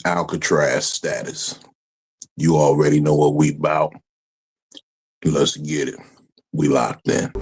Alcatraz status. You already know what we about. Let's get it. We locked in.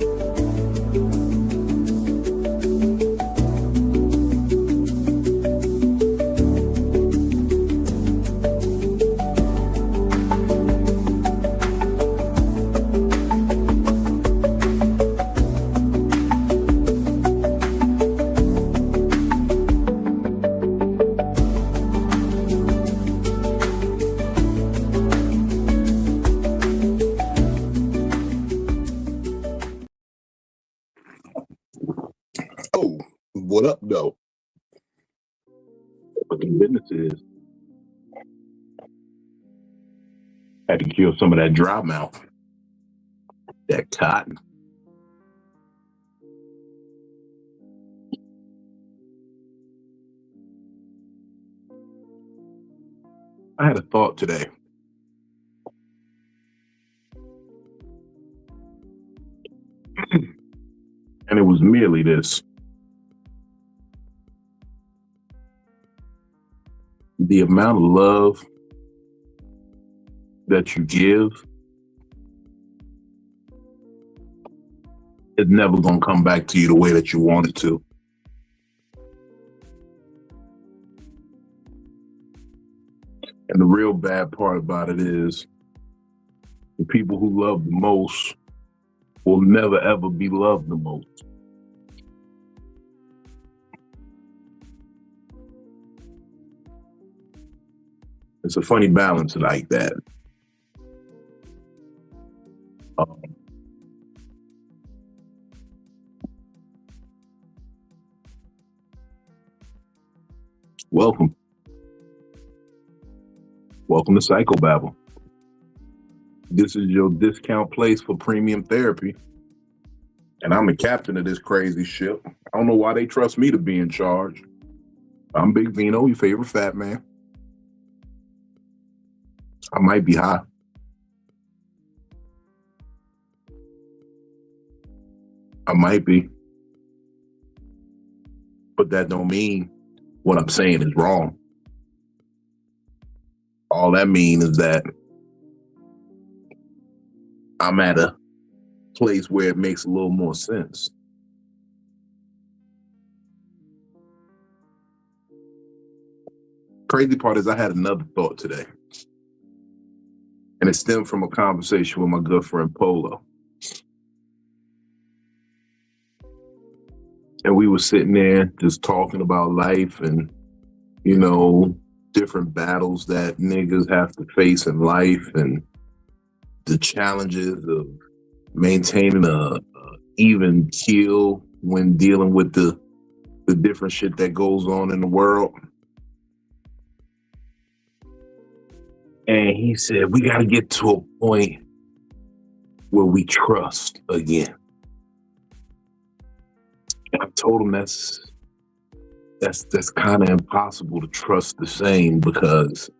Oh, what up, though? What the business is, had to kill some of that dry mouth, that cotton. I had a thought today. And it was merely this. The amount of love that you give is never going to come back to you the way that you want it to. And the real bad part about it is the people who love the most will never, ever be loved the most. It's a funny balance like that. Welcome. Welcome to Psycho-Babble. This is your discount place for premium therapy. And I'm the captain of this crazy ship. I don't know why they trust me to be in charge. I'm Big Vino, your favorite fat man. I might be high. I might be. But that don't mean what I'm saying is wrong. All that means is that I'm at a place where it makes a little more sense. Crazy part is I had another thought today. And it stemmed from a conversation with my good friend Polo. And we were sitting there just talking about life and, you know, different battles that niggas have to face in life and the challenges of maintaining a even keel when dealing with the different shit that goes on in the world. And he said, we got to get to a point where we trust again. And I told him that's kind of impossible to trust the same, because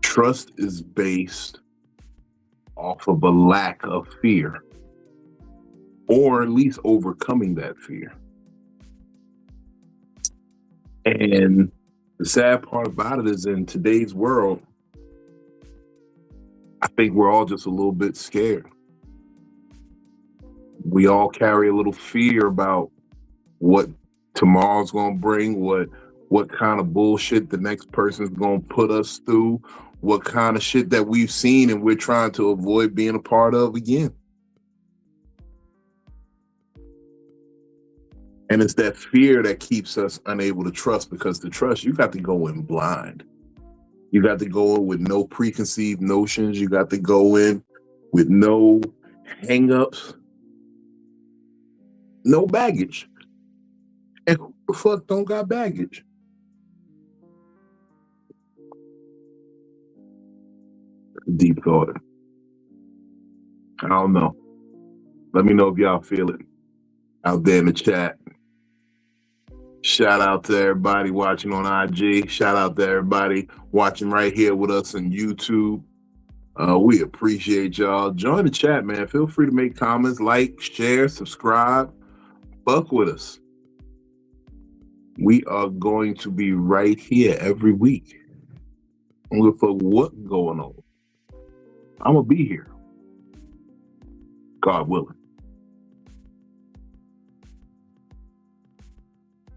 trust is based off of a lack of fear, or at least overcoming that fear. And the sad part about it is, in today's world, I think we're all just a little bit scared. We all carry a little fear about what tomorrow's gonna bring, what kind of bullshit the next person's gonna put us through, what kind of shit that we've seen and we're trying to avoid being a part of again. And it's that fear that keeps us unable to trust, because to trust, you got to go in blind. You got to go in with no preconceived notions. You got to go in with no hang-ups, no baggage. And who the fuck don't got baggage? Deep thought. I don't know. Let me know if y'all feel it out there in the chat. Shout out to everybody watching on IG. Shout out to everybody watching right here with us on YouTube. We appreciate y'all. Join the chat, man. Feel free to make comments, like, share, subscribe. Fuck with us. We are going to be right here every week. Look for what's going on. I'm gonna be here, God willing.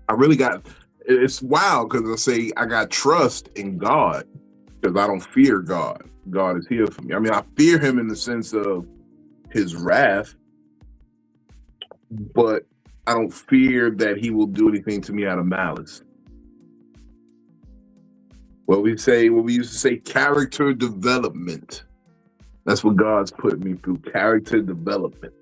I really got. It's wild because I say I got trust in God because I don't fear God. God is here for me. I mean, I fear Him in the sense of His wrath, but I don't fear that He will do anything to me out of malice. What we used to say, character development. That's what God's put me through, character development.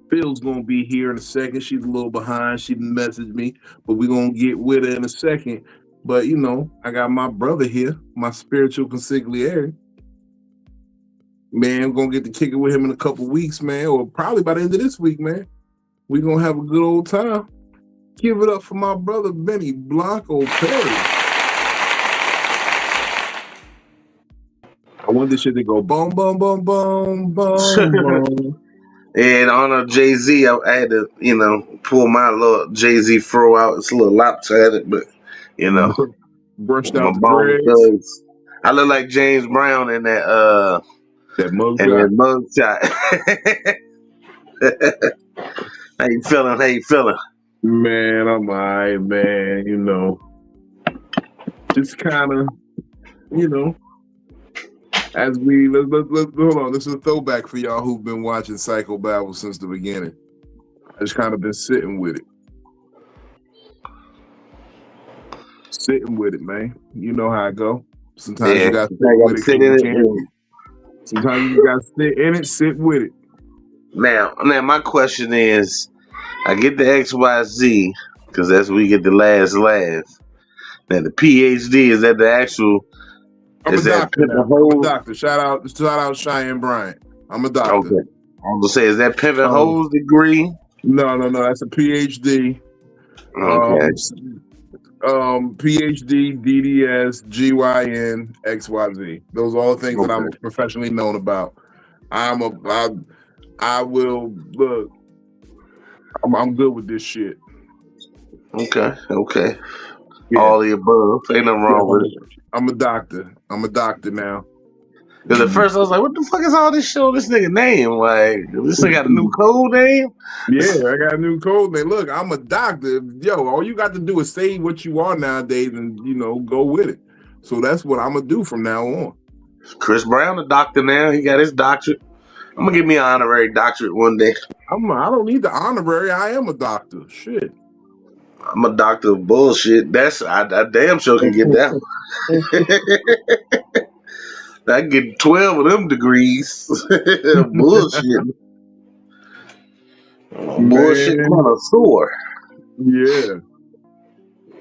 Phil's gonna be here in a second. She's a little behind. She messaged me, but we're gonna get with her in a second. But you know, I got my brother here, my spiritual consigliere. Man, I'm gonna get to kick it with him in a couple weeks, man, or probably by the end of this week, man. We're gonna have a good old time. Give it up for my brother Benny Blanco Perry. I want this shit to go boom, boom, boom, boom, boom, boom. And on a Jay-Z, I had to, pull my little Jay-Z fro out. It's a little lopsided, but, Brushed my out the bone dreads. thugs. I look like James Brown in that mugshot. How you feeling? Man, I'm all right, man. You know, just kind of, as we let's hold on. This is a throwback for y'all who've been watching Psycho-Babble since the beginning. I just kind of been sitting with it. Sitting with it, man. You know how I go. Sometimes you got to sit with it. Sometimes you got to sit in it, sit with it. Now, my question is, I get the XYZ because that's where we get the last laugh. Now, the PhD, is that the actual? I'm a doctor now. I'm a doctor. Shout out Cheyenne Bryant. I'm a doctor. Okay. I'm gonna say, is that Pimpin' Hoes degree? No. That's a PhD. Okay. PhD, DDS, GYN, XYZ. Those are all the things that I'm professionally known about. I will look. I'm good with this shit. Okay. Yeah. All the above. Ain't nothing wrong with it. I'm a doctor. I'm a doctor now. Because at first I was like, what the fuck is all this shit on this nigga name? Like, this nigga got a new code name? Yeah, I got a new code name. Look, I'm a doctor. Yo, all you got to do is say what you are nowadays and, go with it. So that's what I'm going to do from now on. Chris Brown, a doctor now. He got his doctorate. I'm going to give me an honorary doctorate one day. I don't need the honorary. I am a doctor. Shit. I'm a doctor of bullshit. I damn sure can get that. I get 12 of them degrees. Bullshit. Bullshit connoisseur. Yeah.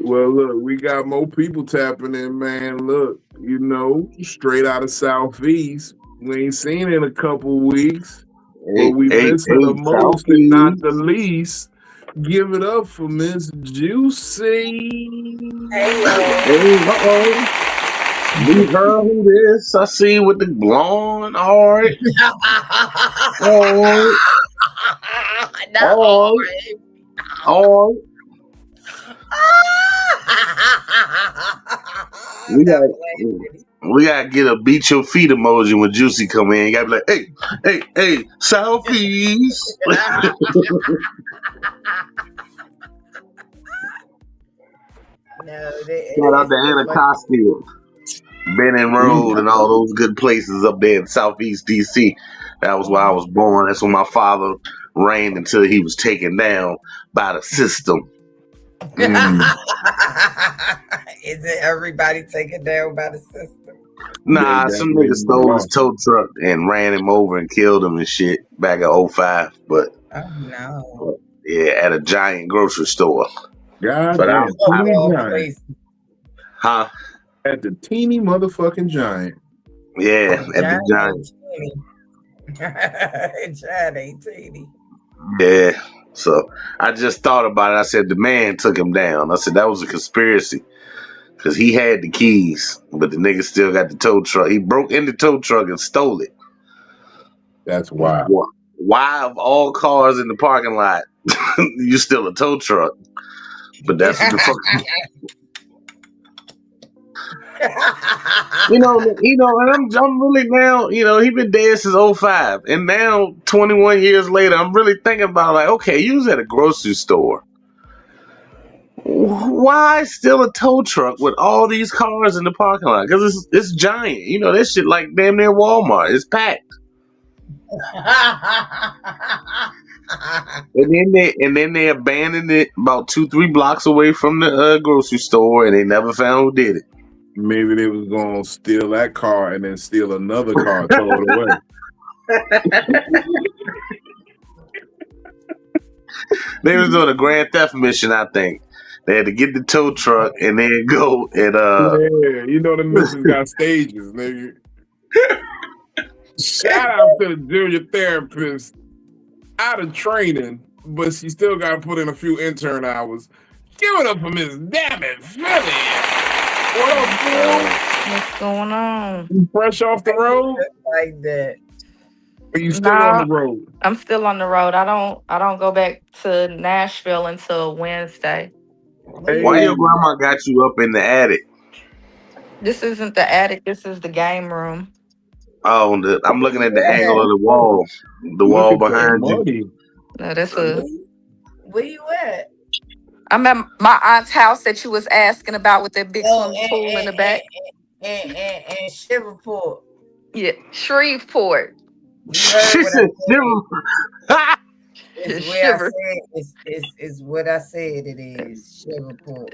Well, look, we got more people tapping in, man. Look, straight out of Southeast. We ain't seen it in a couple weeks. But we miss her the most and not the least. Give it up for Miss Juicy. We heard who this. I see with the blonde. All right. All right. We gotta get a beat your feet emoji when Juicy come in. You gotta be like, hey, Southeast. Shout out to Anacostia, Benning Road, and all those good places up there in Southeast DC. That was where I was born. That's where my father reigned until he was taken down by the system. Isn't everybody taken down by the system? Nah, some nigga stole his tow truck and ran him over and killed him and shit back in 2005. But yeah, at a giant grocery store. God but damn. At the teeny motherfucking giant. Yeah, at the giant. Giant ain't teeny. Yeah. So I just thought about it. I said the man took him down. I said that was a conspiracy because he had the keys, but the nigga still got the tow truck. He broke in the tow truck and stole it. That's wild. why of all cars in the parking lot, you still a tow truck? But that's what the fuck. And I'm really now, he been dead since '05, and now 21 years later, I'm really thinking about like, okay, you was at a grocery store. Why still a tow truck with all these cars in the parking lot? Because it's giant. That shit like damn near Walmart. It's packed. And then they abandoned it about 2-3 blocks away from the grocery store, and they never found who did it. Maybe they was gonna steal that car and then steal another car, tow it away. They was doing a grand theft mission, I think. They had to get the tow truck and then go and Yeah, the mission got stages, nigga. Shout out to the junior therapist out of training, but she still got to put in a few intern hours. Give it up for Miss DamnItPhilly. What up, fool? What's going on? You fresh off the road? Like that. Are you still on the road? I'm still on the road. I don't go back to Nashville until Wednesday. Why your grandma got you up in the attic? This isn't the attic. This is the game room. Oh, I'm looking at the angle of the wall. The wall behind you. No, that's a. Where you at? I'm at my aunt's house that you was asking about with that big swimming pool in the back. And Shreveport. Yeah, Shreveport. She said Shreveport. It's what I said it is. Shreveport.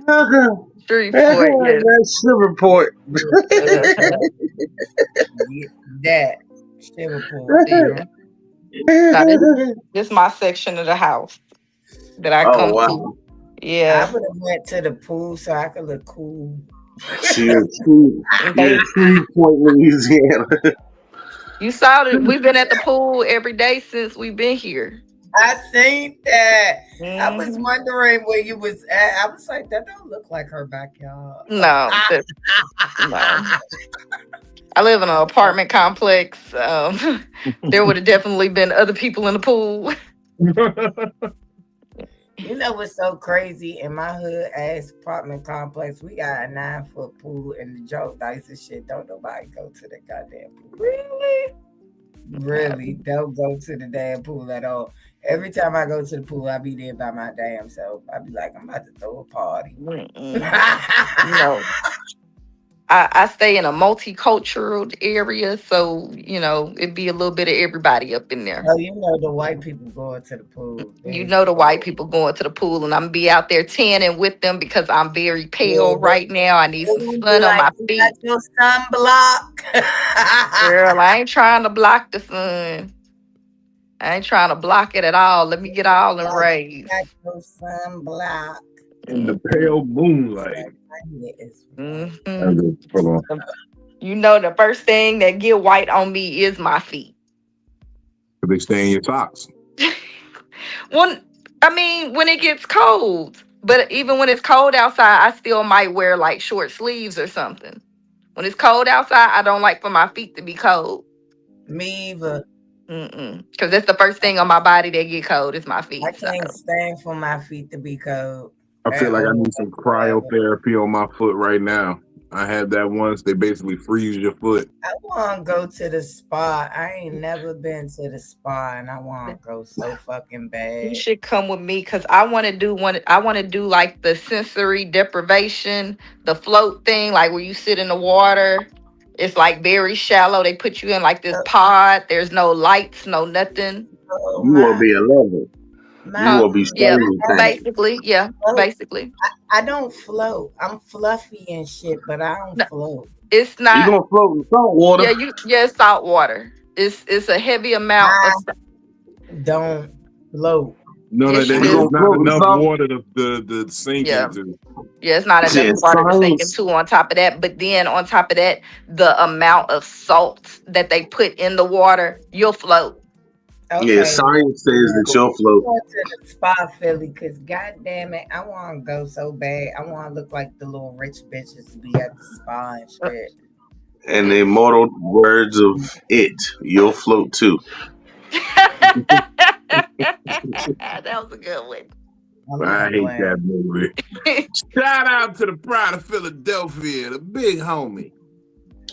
Shreveport. Yeah. That's Shreveport. That Shreveport. Yeah. This is my section of the house that I come to. Yeah. I would have went to the pool so I could look cool. Shreveport, Louisiana. You saw that we've been at the pool every day since we've been here. I seen that. I was wondering where you was at. I was like, that don't look like her backyard. No. No. I live in an apartment complex. There would have definitely been other people in the pool. You know what's so crazy? In my hood ass apartment complex, we got a 9-foot pool, and the joke dice and shit. Don't nobody go to the goddamn pool. Really, don't go to the damn pool at all. Every time I go to the pool, I be there by my damn self. I be like, I'm about to throw a party. No. I stay in a multicultural area, so it'd be a little bit of everybody up in there. Oh, the white people going to the pool. The white people going to the pool, and I'm gonna be out there tanning with them because I'm very pale right now. I need some sun on my feet. Got your sunblock. Girl, I ain't trying to block the sun. I ain't trying to block it at all. Let me get all in rays. Got your sunblock. In the pale moonlight. The first thing that get white on me is my feet. They stay in your socks. When it gets cold. But even when it's cold outside, I still might wear like short sleeves or something. When it's cold outside, I don't like for my feet to be cold. Me either. Because that's the first thing on my body that get cold is my feet. I can't stand for my feet to be cold. I feel like I need some cryotherapy on my foot right now. I had that once. They basically freeze your foot. I want to go to the spa. I ain't never been to the spa, and I want to go so fucking bad. You should come with me because I want to do like the sensory deprivation, the float thing, like where you sit in the water. It's like very shallow. They put you in like this pod. There's no lights, no nothing. You will be a lover. You will be basically. I don't float. I'm fluffy and shit, but I don't float. It's not. You gonna float in salt water? Yeah, salt water. It's a heavy amount of. Don't float. No, there's not enough water to sink into. Yeah, it's not enough water to sink into on top of that. But then on top of that, the amount of salt that they put in the water, you'll float. Okay. Yeah, science says that you'll float. I'm going to the spa, Philly, because goddamn it, I want to go so bad. I want to look like the little rich bitches to be at the spa and shit. And the immortal words of it, you'll float too. was a good one. I hate that movie. Shout out to the Pride of Philadelphia, the big homie.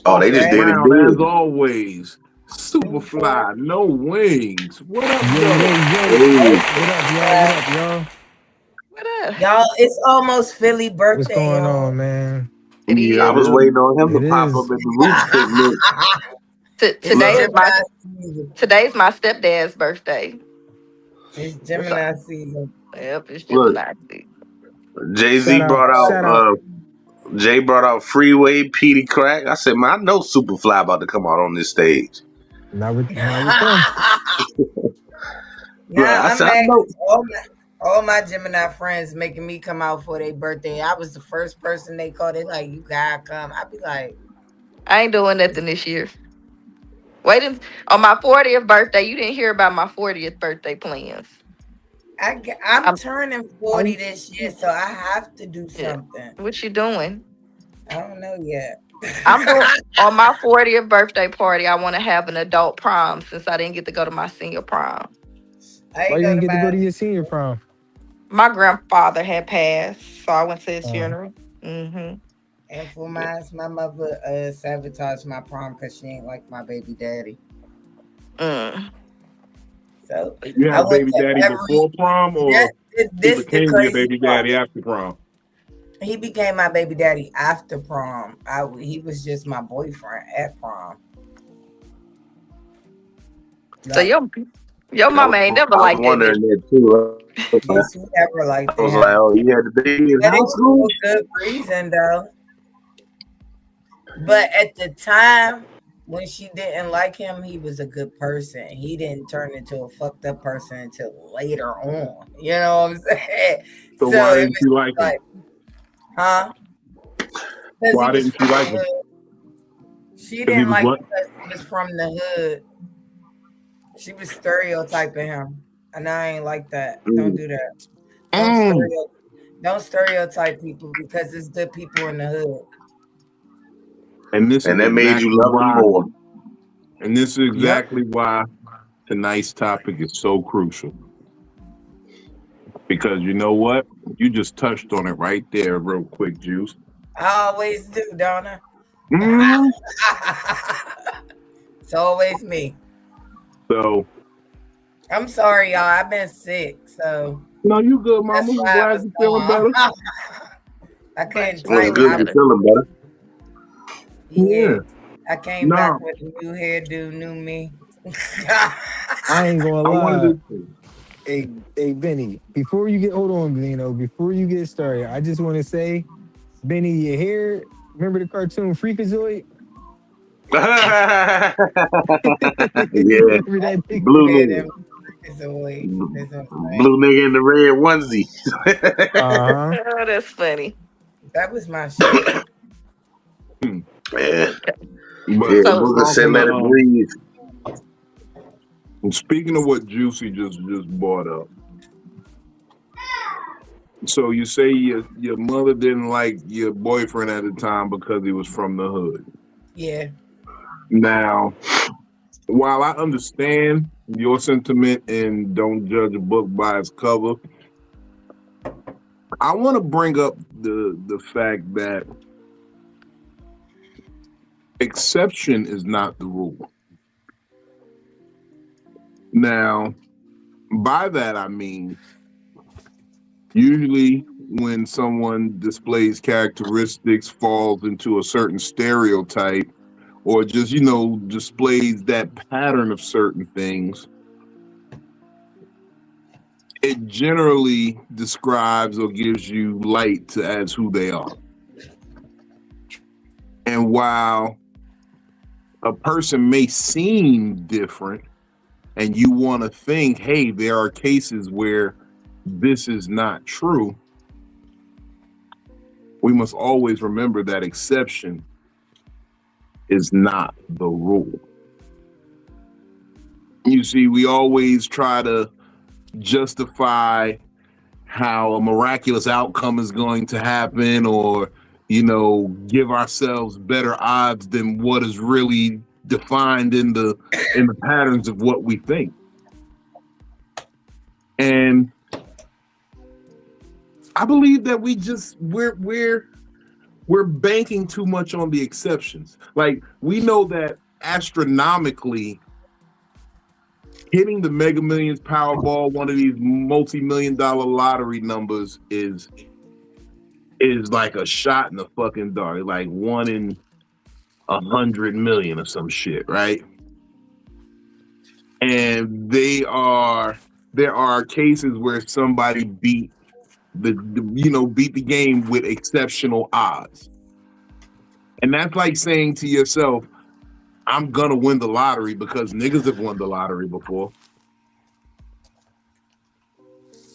Oh, they just did it Brown, as big. always. Superfly, no wings. What up, Yo, though? yo. What up, y'all? What up? Y'all, it's almost Philly birthday. What's going y'all. on, man? It is. I was waiting on him to It pop is. up at the roof picnic. Today's my stepdad's birthday. It's Gemini season. Yep, it's Look. Gemini season. Jay-Z Shout brought out. out Jay brought out Freeway, Petey Crack. I said, man, I know Superfly about to come out on this stage. Not with them. Yeah, I know. All my Gemini friends making me come out for their birthday. I was the first person they called. They like, you gotta come. I'd be like, I ain't doing nothing this year. Waiting on my 40th birthday. You didn't hear about my 40th birthday plans. I'm turning 40 this year, so I have to do something. What you doing? I don't know yet. I'm doing on my 40th birthday party. I want to have an adult prom since I didn't get to go to my senior prom. Why you didn't get to go to your senior prom? My grandfather had passed, so I went to his funeral. Mm-hmm. And for my mother sabotaged my prom because she ain't like my baby daddy. So you had baby daddy before prom, or this he became your baby daddy after prom? He became my baby daddy after prom. He was just my boyfriend at prom. So your mama ain't never liked that. Wondering that too. She never liked that. I was like, oh, you had the baby in high school? For good reason, though. But at the time, when she didn't like him, he was a good person. He didn't turn into a fucked up person until later on. You know what I'm saying? So why didn't you like him? Huh? Why didn't you like him? She didn't like him because he was from the hood. She was stereotyping him. And I ain't like that. Don't do that. Don't stereotype people because it's good people in the hood. And that made you love him more. And this is exactly why tonight's topic is so crucial. Because you know what? You just touched on it right there real quick, Juice. I always do, don't I? Mm-hmm. It's always me. So I'm sorry, y'all. I've been sick, so no, you good, Mama. I'm glad you're feeling better. I can't tell you. Good, you're feeling better. Yeah. I came back with a new hairdo, new me. I ain't gonna lie. Hey, Benny, before you get started, I just want to say, Benny, your hair, remember the cartoon Freakazoid? Yeah. Blue nigga. Blue nigga in the red onesie. Oh, that's funny. That was my shit. Yeah. But let it breathe. Speaking of what Juicy just brought up, so you say your mother didn't like your boyfriend at the time because he was from the hood. Yeah. Now, while I understand your sentiment and don't judge a book by its cover, I want to bring up the fact that exception is not the rule. Now, by that I mean, usually when someone displays characteristics, falls into a certain stereotype, or just, displays that pattern of certain things, it generally describes or gives you light as who they are. And while a person may seem different, and you want to think, hey, there are cases where this is not true, we must always remember that exception is not the rule. You see, we always try to justify how a miraculous outcome is going to happen, or, give ourselves better odds than what is really defined in the patterns of what we think. And I believe that we're banking too much on the exceptions. Like, we know that astronomically hitting the Mega Millions, Powerball, one of these multi-million-dollar lottery numbers is like a shot in the fucking dark, like 1 in 100 million or some shit, right? And there are cases where somebody beat the game with exceptional odds. And that's like saying to yourself, I'm gonna win the lottery because niggas have won the lottery before.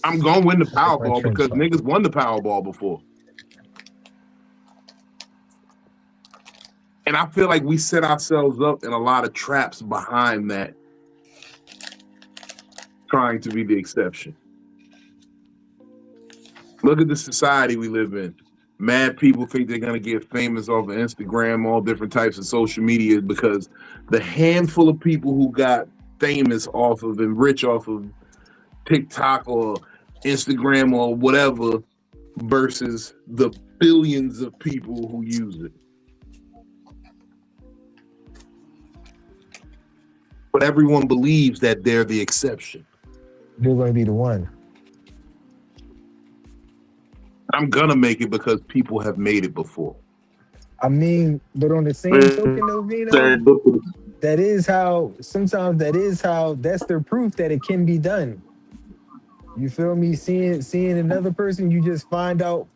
I'm gonna win the Powerball because niggas won the Powerball before. And I feel like we set ourselves up in a lot of traps behind that, trying to be the exception. Look at the society we live in. Mad people think they're going to get famous off of Instagram, all different types of social media, because the handful of people who got famous off of and rich off of TikTok or Instagram or whatever versus the billions of people who use it. But everyone believes that they're the exception. They're going to be the one. I'm going to make it because people have made it before. I mean, but on the same token, though, Vino, that's their proof that it can be done. You feel me? Seeing another person, you just find out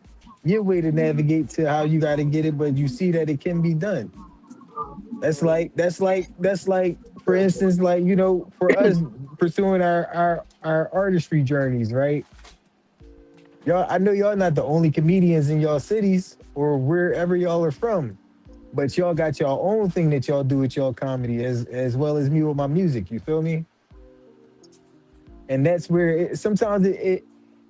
your way to navigate to how you got to get it, but you see that it can be done. That's like, for instance, like, for us pursuing our artistry journeys, right? Y'all, I know y'all not the only comedians in y'all cities or wherever y'all are from, but y'all got y'all own thing that y'all do with y'all comedy as well as me with my music. You feel me? And that's where sometimes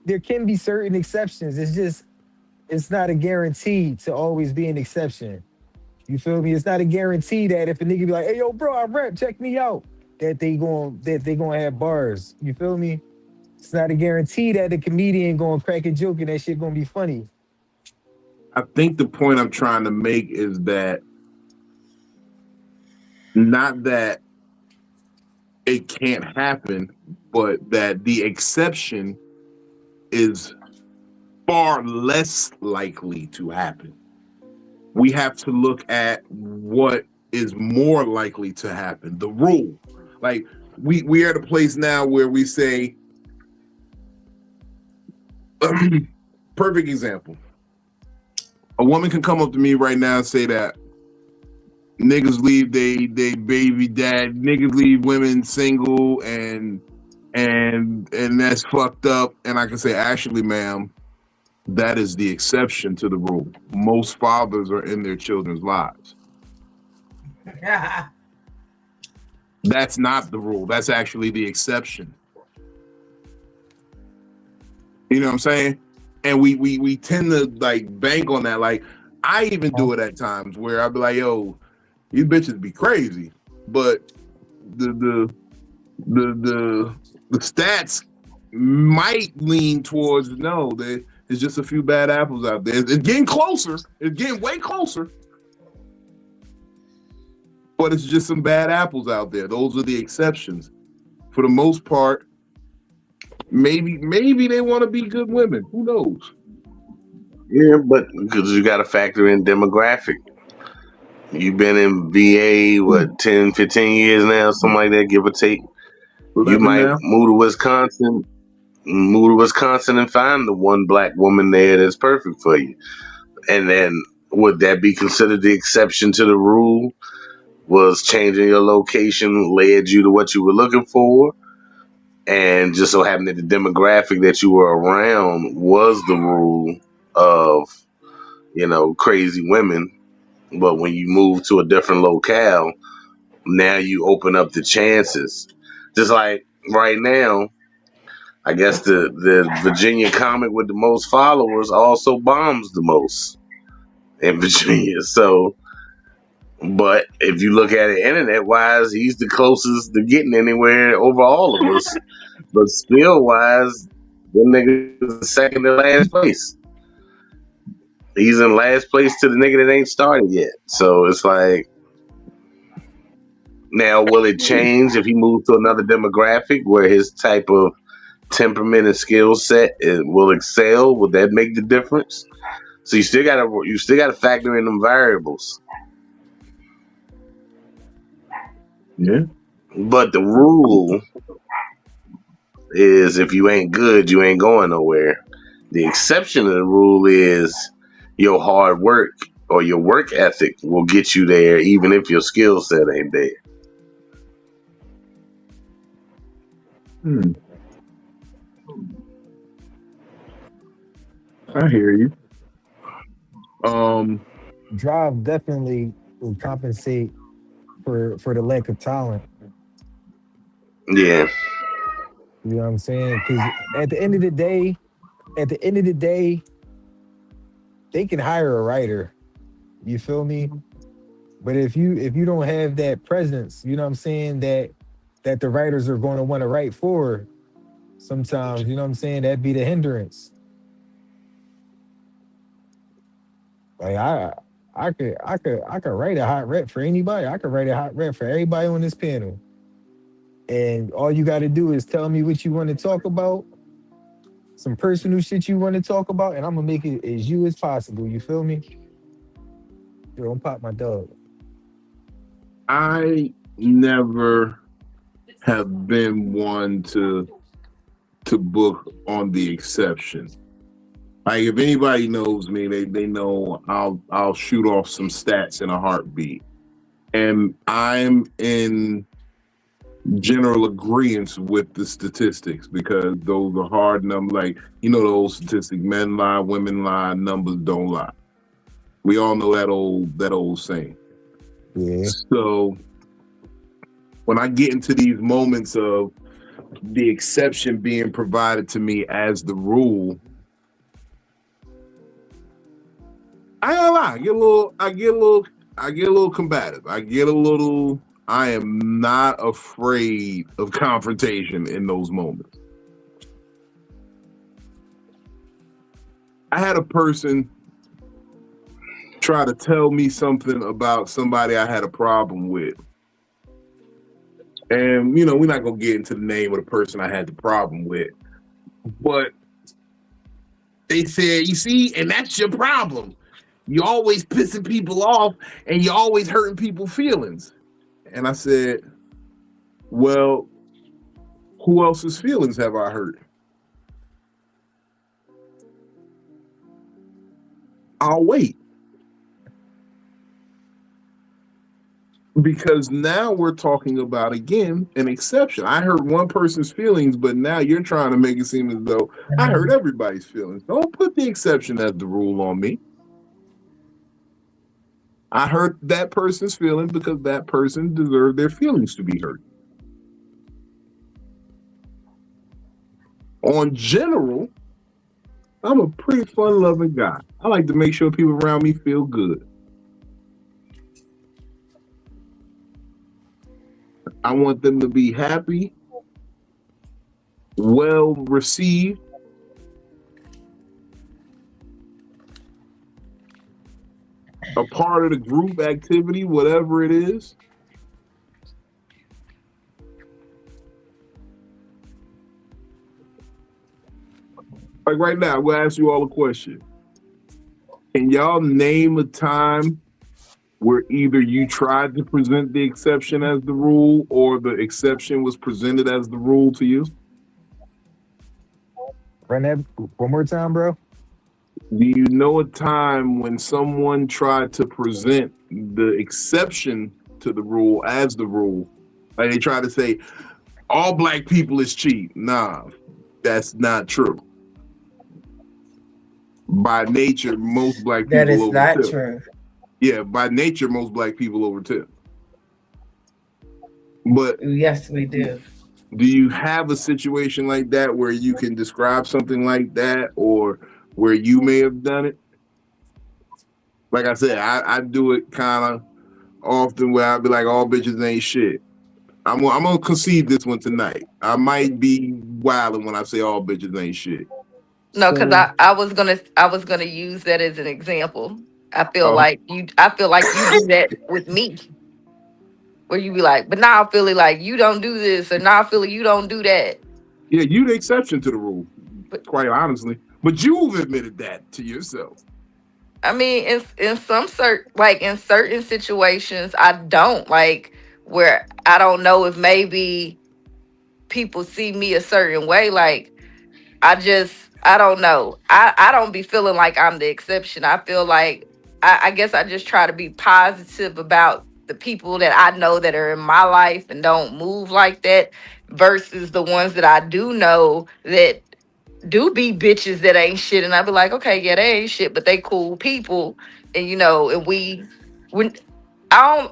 there can be certain exceptions. It's not a guarantee to always be an exception. You feel me? It's not a guarantee that if a nigga be like, "Hey, yo, bro, I rap, check me out," that they gonna have bars. You feel me? It's not a guarantee that the comedian gonna crack a joke and that shit gonna be funny. I think the point I'm trying to make is that not that it can't happen, but that the exception is far less likely to happen. We have to look at what is more likely to happen, the rule. Like, we are at a place now where we say, perfect example. A woman can come up to me right now and say that niggas leave they baby dad, niggas leave women single and that's fucked up. And I can say, actually, ma'am, that is the exception to the rule. Most fathers are in their children's lives. That's not the rule. That's actually the exception. You know what I'm saying? And we tend to like bank on that. Like, I even do it at times where I'll be like, yo, these bitches be crazy. But the stats might lean towards no, there's just a few bad apples out there. It's getting closer. It's getting way closer. But it's just some bad apples out there. Those are the exceptions. For the most part, maybe they want to be good women. Who knows? Yeah, but because you got to factor in demographic. You've been in VA, 10, 15 years now, something like that, give or take. You might move to Wisconsin and find the one black woman there that's perfect for you. And then would that be considered the exception to the rule? Was changing your location led you to what you were looking for? And just so happened that the demographic that you were around was the rule of, crazy women. But when you move to a different locale, now you open up the chances. Just like right now, I guess the Virginia comic with the most followers also bombs the most in Virginia. So But if you look at it internet wise, he's the closest to getting anywhere over all of us. But skill wise, them niggas second to last place. He's in last place to the nigga that ain't started yet. So it's like, now will it change if he moves to another demographic where his type of temperament and skill set will excel? Would that make the difference? So you still gotta factor in them variables. Yeah. But the rule is if you ain't good, you ain't going nowhere. The exception of the rule is your hard work or your work ethic will get you there even if your skill set ain't there. I hear you. Drive definitely will compensate for the lack of talent. Yeah. You know what I'm saying? Because at the end of the day, they can hire a writer. You feel me? But if you don't have that presence, you know what I'm saying, that the writers are going to want to write for, sometimes, you know what I'm saying, that'd be the hindrance. Like I could write a hot rep for anybody. I could write a hot rep for everybody on this panel. And all you got to do is tell me what you want to talk about, some personal shit you want to talk about, and I'm gonna make it as you as possible. You feel me? Yo, don't pop my dog. I never have been one to book on the exception. Like if anybody knows me, they know I'll shoot off some stats in a heartbeat. And I'm in general agreement with the statistics because those are hard numbers. Like, you know, the old statistic, men lie, women lie, numbers don't lie. We all know that old saying. Yeah. So when I get into these moments of the exception being provided to me as the rule, I ain't gonna lie, I get a little combative. I am not afraid of confrontation in those moments. I had a person try to tell me something about somebody I had a problem with. And, you know, we're not going to get into the name of the person I had the problem with. But they said, you see, and that's your problem. You're always pissing people off and you're always hurting people's feelings. And I said, well, who else's feelings have I hurt? I'll wait. Because now we're talking about, again, an exception. I hurt one person's feelings, but now you're trying to make it seem as though I hurt everybody's feelings. Don't put the exception as the rule on me. I hurt that person's feelings because that person deserved their feelings to be hurt. On general, I'm a pretty fun-loving guy. I like to make sure people around me feel good. I want them to be happy, well received, a part of the group activity, whatever it is. Like right now, I'm gonna ask you all a question. Can y'all name a time where either you tried to present the exception as the rule or the exception was presented as the rule to you? Run that one more time, bro. Do you know a time when someone tried to present the exception to the rule as the rule? Like they try to say, all black people is cheat. Nah, that's not true. By nature, most black people that is over not tip. true. Yeah, by nature, most black people over tip. But yes, we do. Do you have a situation like that where you can describe something like that, or where you may have done it? Like I said, I do it kind of often where I be like, all bitches ain't shit. I'm gonna concede this one tonight. I might be wilding when I say all bitches ain't shit. No, because So I was gonna use that as an example. I feel Oh, like you do that with me. Where you be like, but now I feel it like you don't do this, or now I feel like you don't do that. yeah, you the exception to the rule, But quite honestly. But you've admitted that to yourself. I mean, in certain situations, I don't like where I don't know if maybe people see me a certain way. Like I don't know. I don't be feeling like I'm the exception. I feel like I guess I just try to be positive about the people that I know that are in my life and don't move like that versus the ones that I do know that do be bitches that ain't shit. And I be like, okay, yeah, they ain't shit, but they cool people. And and when I'm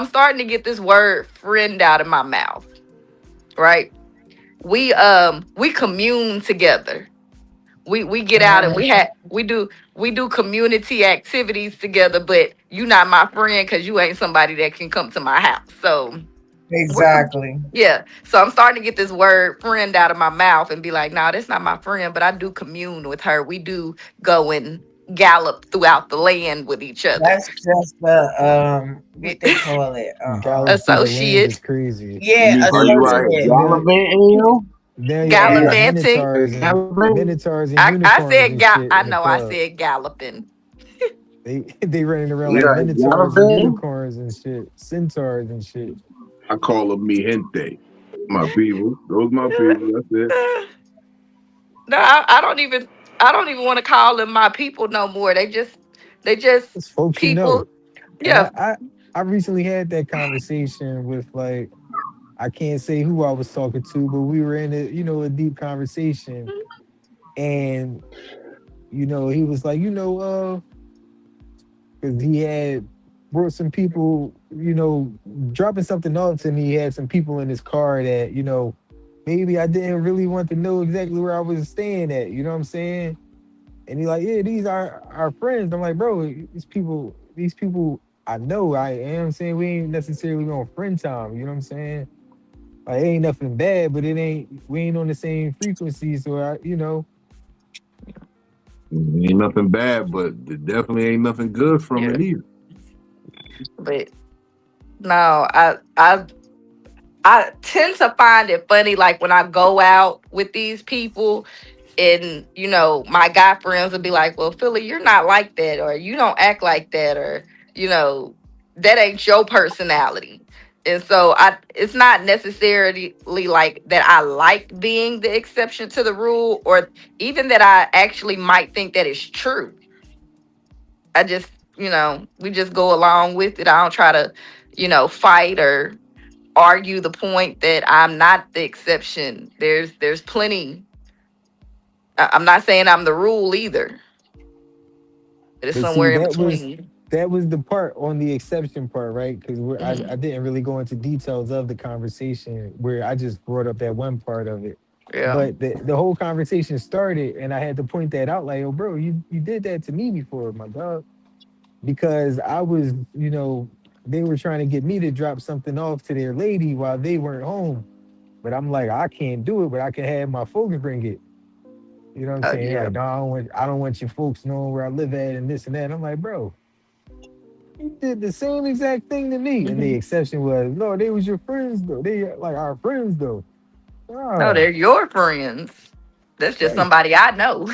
starting to get this word friend out of my mouth, right? We commune together. We get out and we do community activities together, but you not my friend because you ain't somebody that can come to my house. So Exactly. yeah. So I'm starting to get this word friend out of my mouth and be like, nah, that's not my friend, but I do commune with her. We do go and gallop throughout the land with each other. That's just the what they call it. gallop through the land is Associate, crazy. Yeah, You Are you out here associate. Now, gallivanting, yo? now y'all Yeah. got gallivanting. Gallivanting? minotaurs and I unicorns said and shit I in the know I club. said galloping. They running around You like out here minotaurs and gallivanting? unicorns and shit, centaurs and shit. I call them mi gente, my people. Those my people. That's it. No, I don't even want to call them my people no more. They just It's folks you know. people. And Yeah. I recently had that conversation with like I can't say who I was talking to, but we were in a deep conversation, and he was like, because he had brought some people, dropping something off to me. He had some people in his car that, maybe I didn't really want to know exactly where I was staying at. You know what I'm saying? And he like, yeah, these are our friends. I'm like, bro, these people I know. I am saying we ain't necessarily on friend time. You know what I'm saying? Like, it ain't nothing bad, but we ain't on the same frequency. So Ain't nothing bad, but it definitely ain't nothing good from Yeah. it either. But no, I tend to find it funny, like when I go out with these people, and my guy friends will be like, "Well, Philly, you're not like that, or you don't act like that, or that ain't your personality." And so it's not necessarily like that I like being the exception to the rule, or even that I actually might think that it's true. I just, we just go along with it. I don't try to, fight or argue the point that I'm not the exception. There's plenty. I'm not saying I'm the rule either. But it's but see, somewhere in between. that was the part on the exception part, right? Because Mhm. I didn't really go into details of the conversation where I just brought up that one part of it. Yeah. But the whole conversation started, and I had to point that out, like, oh, bro, you did that to me before, my dog, because I was, they were trying to get me to drop something off to their lady while they weren't home. But I'm like, I can't do it, but I can have my folks bring it. You know what I'm Oh saying? They're yeah. like, no, I don't want your folks knowing where I live at and this and that. I'm like, bro, you did the same exact thing to me. And the Mhm. exception was, no, they was your friends though. They like our friends though. No, Ah, they're your friends. That's just like somebody I know.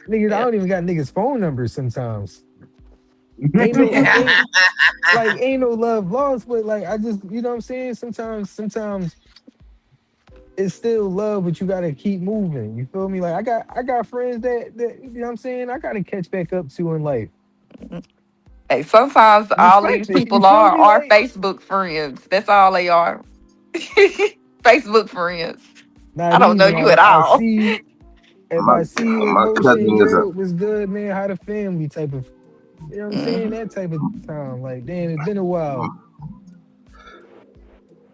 niggas, I Yeah. don't even got niggas' phone numbers sometimes. Ain't no love lost, but like I just, you know what I'm saying? Sometimes it's still love, but you gotta keep moving. You feel me? Like I got friends that you know what I'm saying, I gotta catch back up to in life. Hey, sometimes all these Respect it. You people feel me? are Like, Facebook friends. That's all they are. Facebook friends. I not don't know even. you at I all. see you. If My I see you in my motion, cousin is a yo, was good, man. How the family type of, you know what I'm saying? Mhm. That type of time. Like, damn, it's been a while.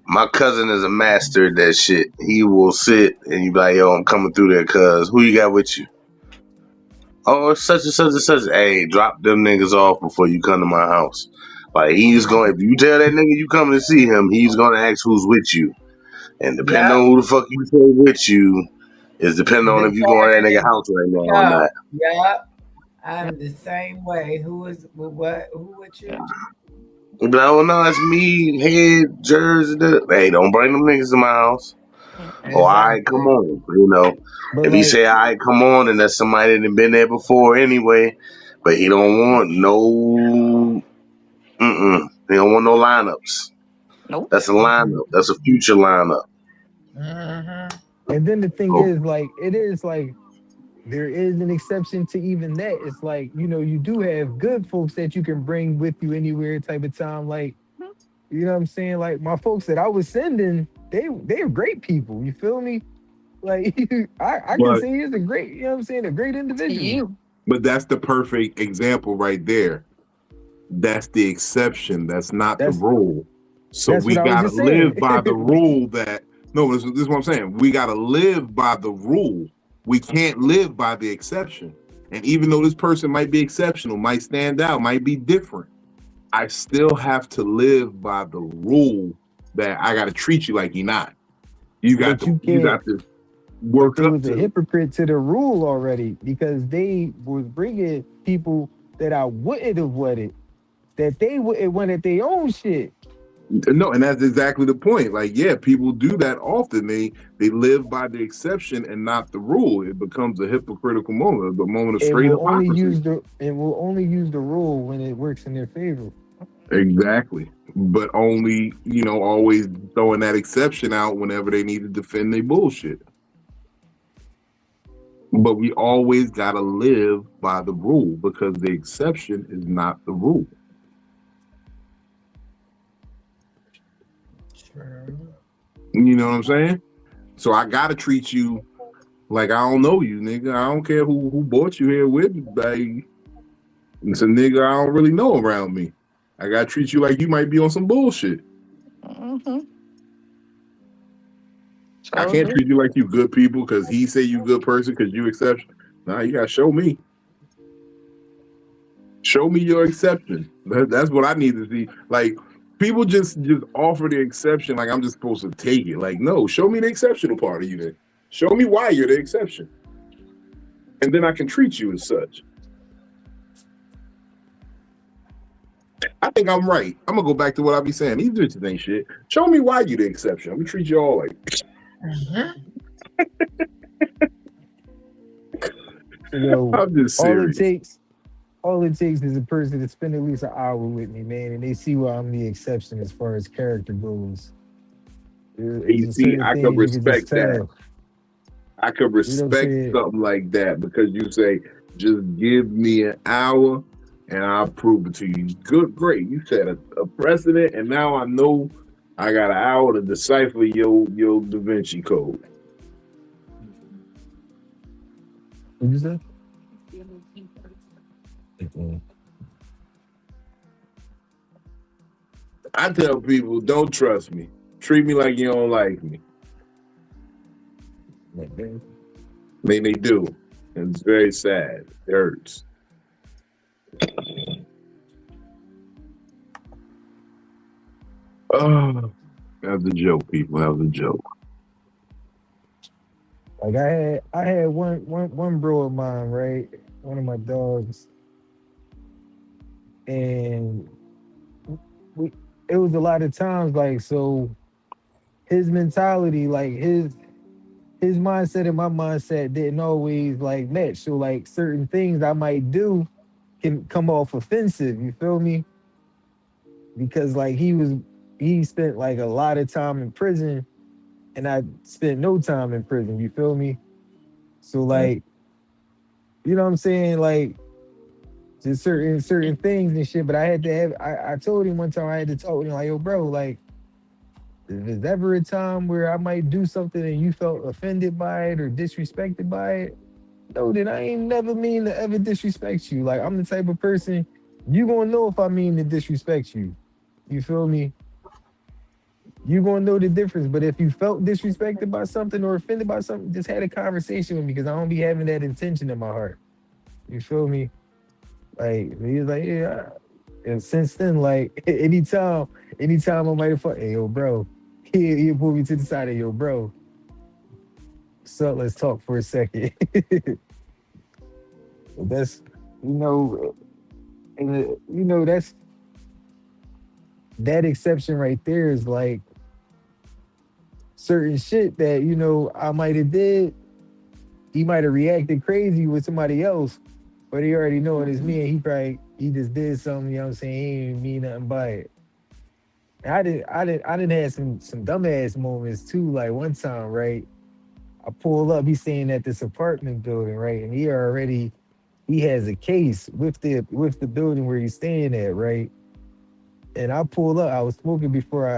my cousin is a master at that shit. He will sit and you be like, yo, I'm coming through there, cuz who you got with you? Oh, it's such and such and such. Hey, drop them niggas off before you come to my house. Like he's going. If you tell that nigga you coming to see him, he's gonna ask who's with you, and depending Yep. on who the fuck you say with you, is depending on if you going to that nigga Determined house right now or go. not. Yep. I'm the same way. Who is with what? Who with you? But oh no, it's me, head, Jersey. Hey, don't bring them niggas to my house. Oh, all right, come Exactly. on. You know, But if he like, say, all right, come on, and that's somebody that been there before anyway, but he don't want no, he don't want no lineups. Nope. That's a lineup. That's a future lineup. Mm-hmm. and then the thing So, is, like, it is like there is an exception to even that. It's like, you do have good folks that you can bring with you anywhere type of time. Like, you know what I'm saying? Like my folks that I was sending, they're great people. You feel me? Like I can But say he's a great, you know what I'm saying, a great To individual. you. that's the perfect example right there. That's the exception. That's not the That's rule. So that's we what I was gotta just saying. live by the rule that no, this is what I'm saying. We gotta live by the rule. We can't live by the exception. And even though this person might be exceptional, might stand out, might be different, I still have to live by the rule that I gotta treat you like you're not. You got But to you you can't. got to But work they up was a to hypocrite to the rule already because they was bringing people that I wouldn't have wanted, that they wouldn't wanted their own shit. no, and that's exactly the point. Like, yeah, people do that often. They live by the exception and not the rule. It becomes a hypocritical moment, a moment of It straight will only hypocrisy. use the rule when it works in their favor. Exactly. But only, always throwing that exception out whenever they need to defend their bullshit. But we always gotta live by the rule because the exception is not the rule. True. You know what I'm saying? So I gotta treat you like I don't know you, nigga. I don't care who brought you here with me, baby. It's a nigga I don't really know around me. I gotta treat you like you might be on some bullshit. Mm-hmm. I So can't do. treat you like you good people because he say you good person because you exception. Nah, you gotta show me. Show me your exception. That's what I need to see. Like people just offer the exception like I'm just supposed to take it. Like no, show me the exceptional part of you. Then show me why you're the exception, and then I can treat you as such. I think I'm right. I'm gonna go back to what I be saying. These bitches ain't shit. Show me why you the exception. I'm gonna treat you all like. Mm-hmm. I'm just All it serious. takes, all it takes is a person to spend at least an hour with me, man, and they see why I'm the exception as far as character goes. There's You just see, certain I could things you can just respect that. tell. I could You know what I'm respect saying? something like that because you say, just give me an hour and I'll prove it to you. Good, great. You set a precedent, and now I know I got an hour to decipher your Da Vinci Code. What you say? Mm-mm. I tell people, don't trust me. Treat me like you don't like me. Mm-mm. They do. And it's very sad. It hurts. Oh, that was a joke, people. That was a joke. Like I had one bro of mine, right? One of my dogs, and we it was a lot of times like so his mentality, like his mindset and my mindset didn't always like match. So like certain things I might do can come off offensive, you feel me? Because like he spent like a lot of time in prison and I spent no time in prison, you feel me? So like, you know what I'm saying? Like just certain things and shit. But I had to have I told him one time I had to talk with him like, yo, bro, like if there's ever a time where I might do something and you felt offended by it or disrespected by it, no, then I ain't never mean to ever disrespect you. Like I'm the type of person you gonna know if I mean to disrespect you. You feel me? You gonna know the difference. But if you felt disrespected by something or offended by something, just had a conversation with me because I don't be having that intention in my heart. You feel me? Like he was like, yeah, And since then, like anytime I might have fucked, hey yo, bro, he'll pull me to the side of yo, bro. So let's talk for a second. That's you know, and that's that exception right there is like certain shit that I might have did. He might have reacted crazy with somebody else, but he already know it is me, and he just did something. You know what I'm saying? He ain't mean nothing by it. And I didn't have some dumbass moments too. Like one time, right? I pull up. He's staying at this apartment building, right? And he has a case with the building where he's staying at, right? And I pulled up. I was smoking before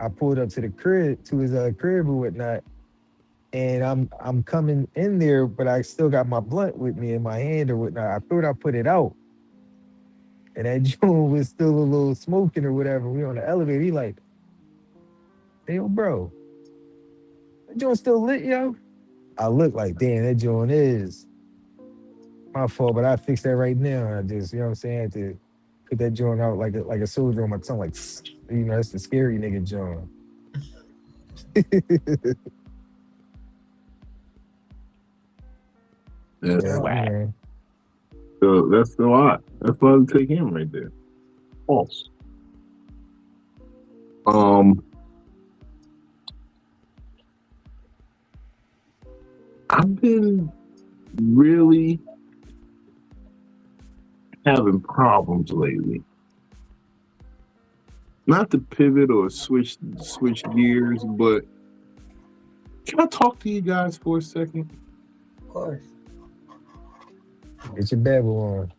I pulled up to the crib to his crib or whatnot. And I'm coming in there, but I still got my blunt with me in my hand or whatnot. I thought I put it out, and that joint was still a little smoking or whatever. We on the elevator. He like, hey, yo, bro, that joint still lit, yo. I look like, damn, that joint is my fault, but I fixed that right now. I just, you know what I'm saying, I had to put that joint out like a soldier on my tongue, like, that's the scary nigga joint. That's Yeah. so that's a lot. That's a lot to take in right there. False. I've been really having problems lately. Not to pivot or switch gears, but can I talk to you guys for a second? Of course. Get your babble on.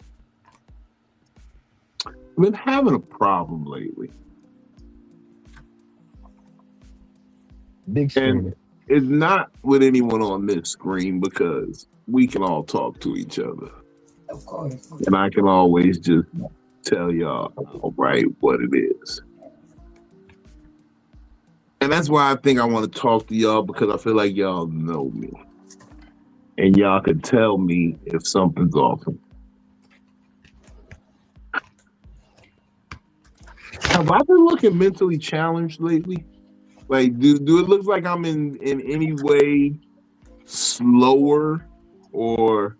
I've been having a problem lately. Big screen. And it's not with anyone on this screen because we can all talk to each other. Of course. And I can always just tell y'all outright what it is. And that's why I think I want to talk to y'all, because I feel like y'all know me. And y'all can tell me if something's off. Have I been looking mentally challenged lately? Like, do it look like I'm in any way slower or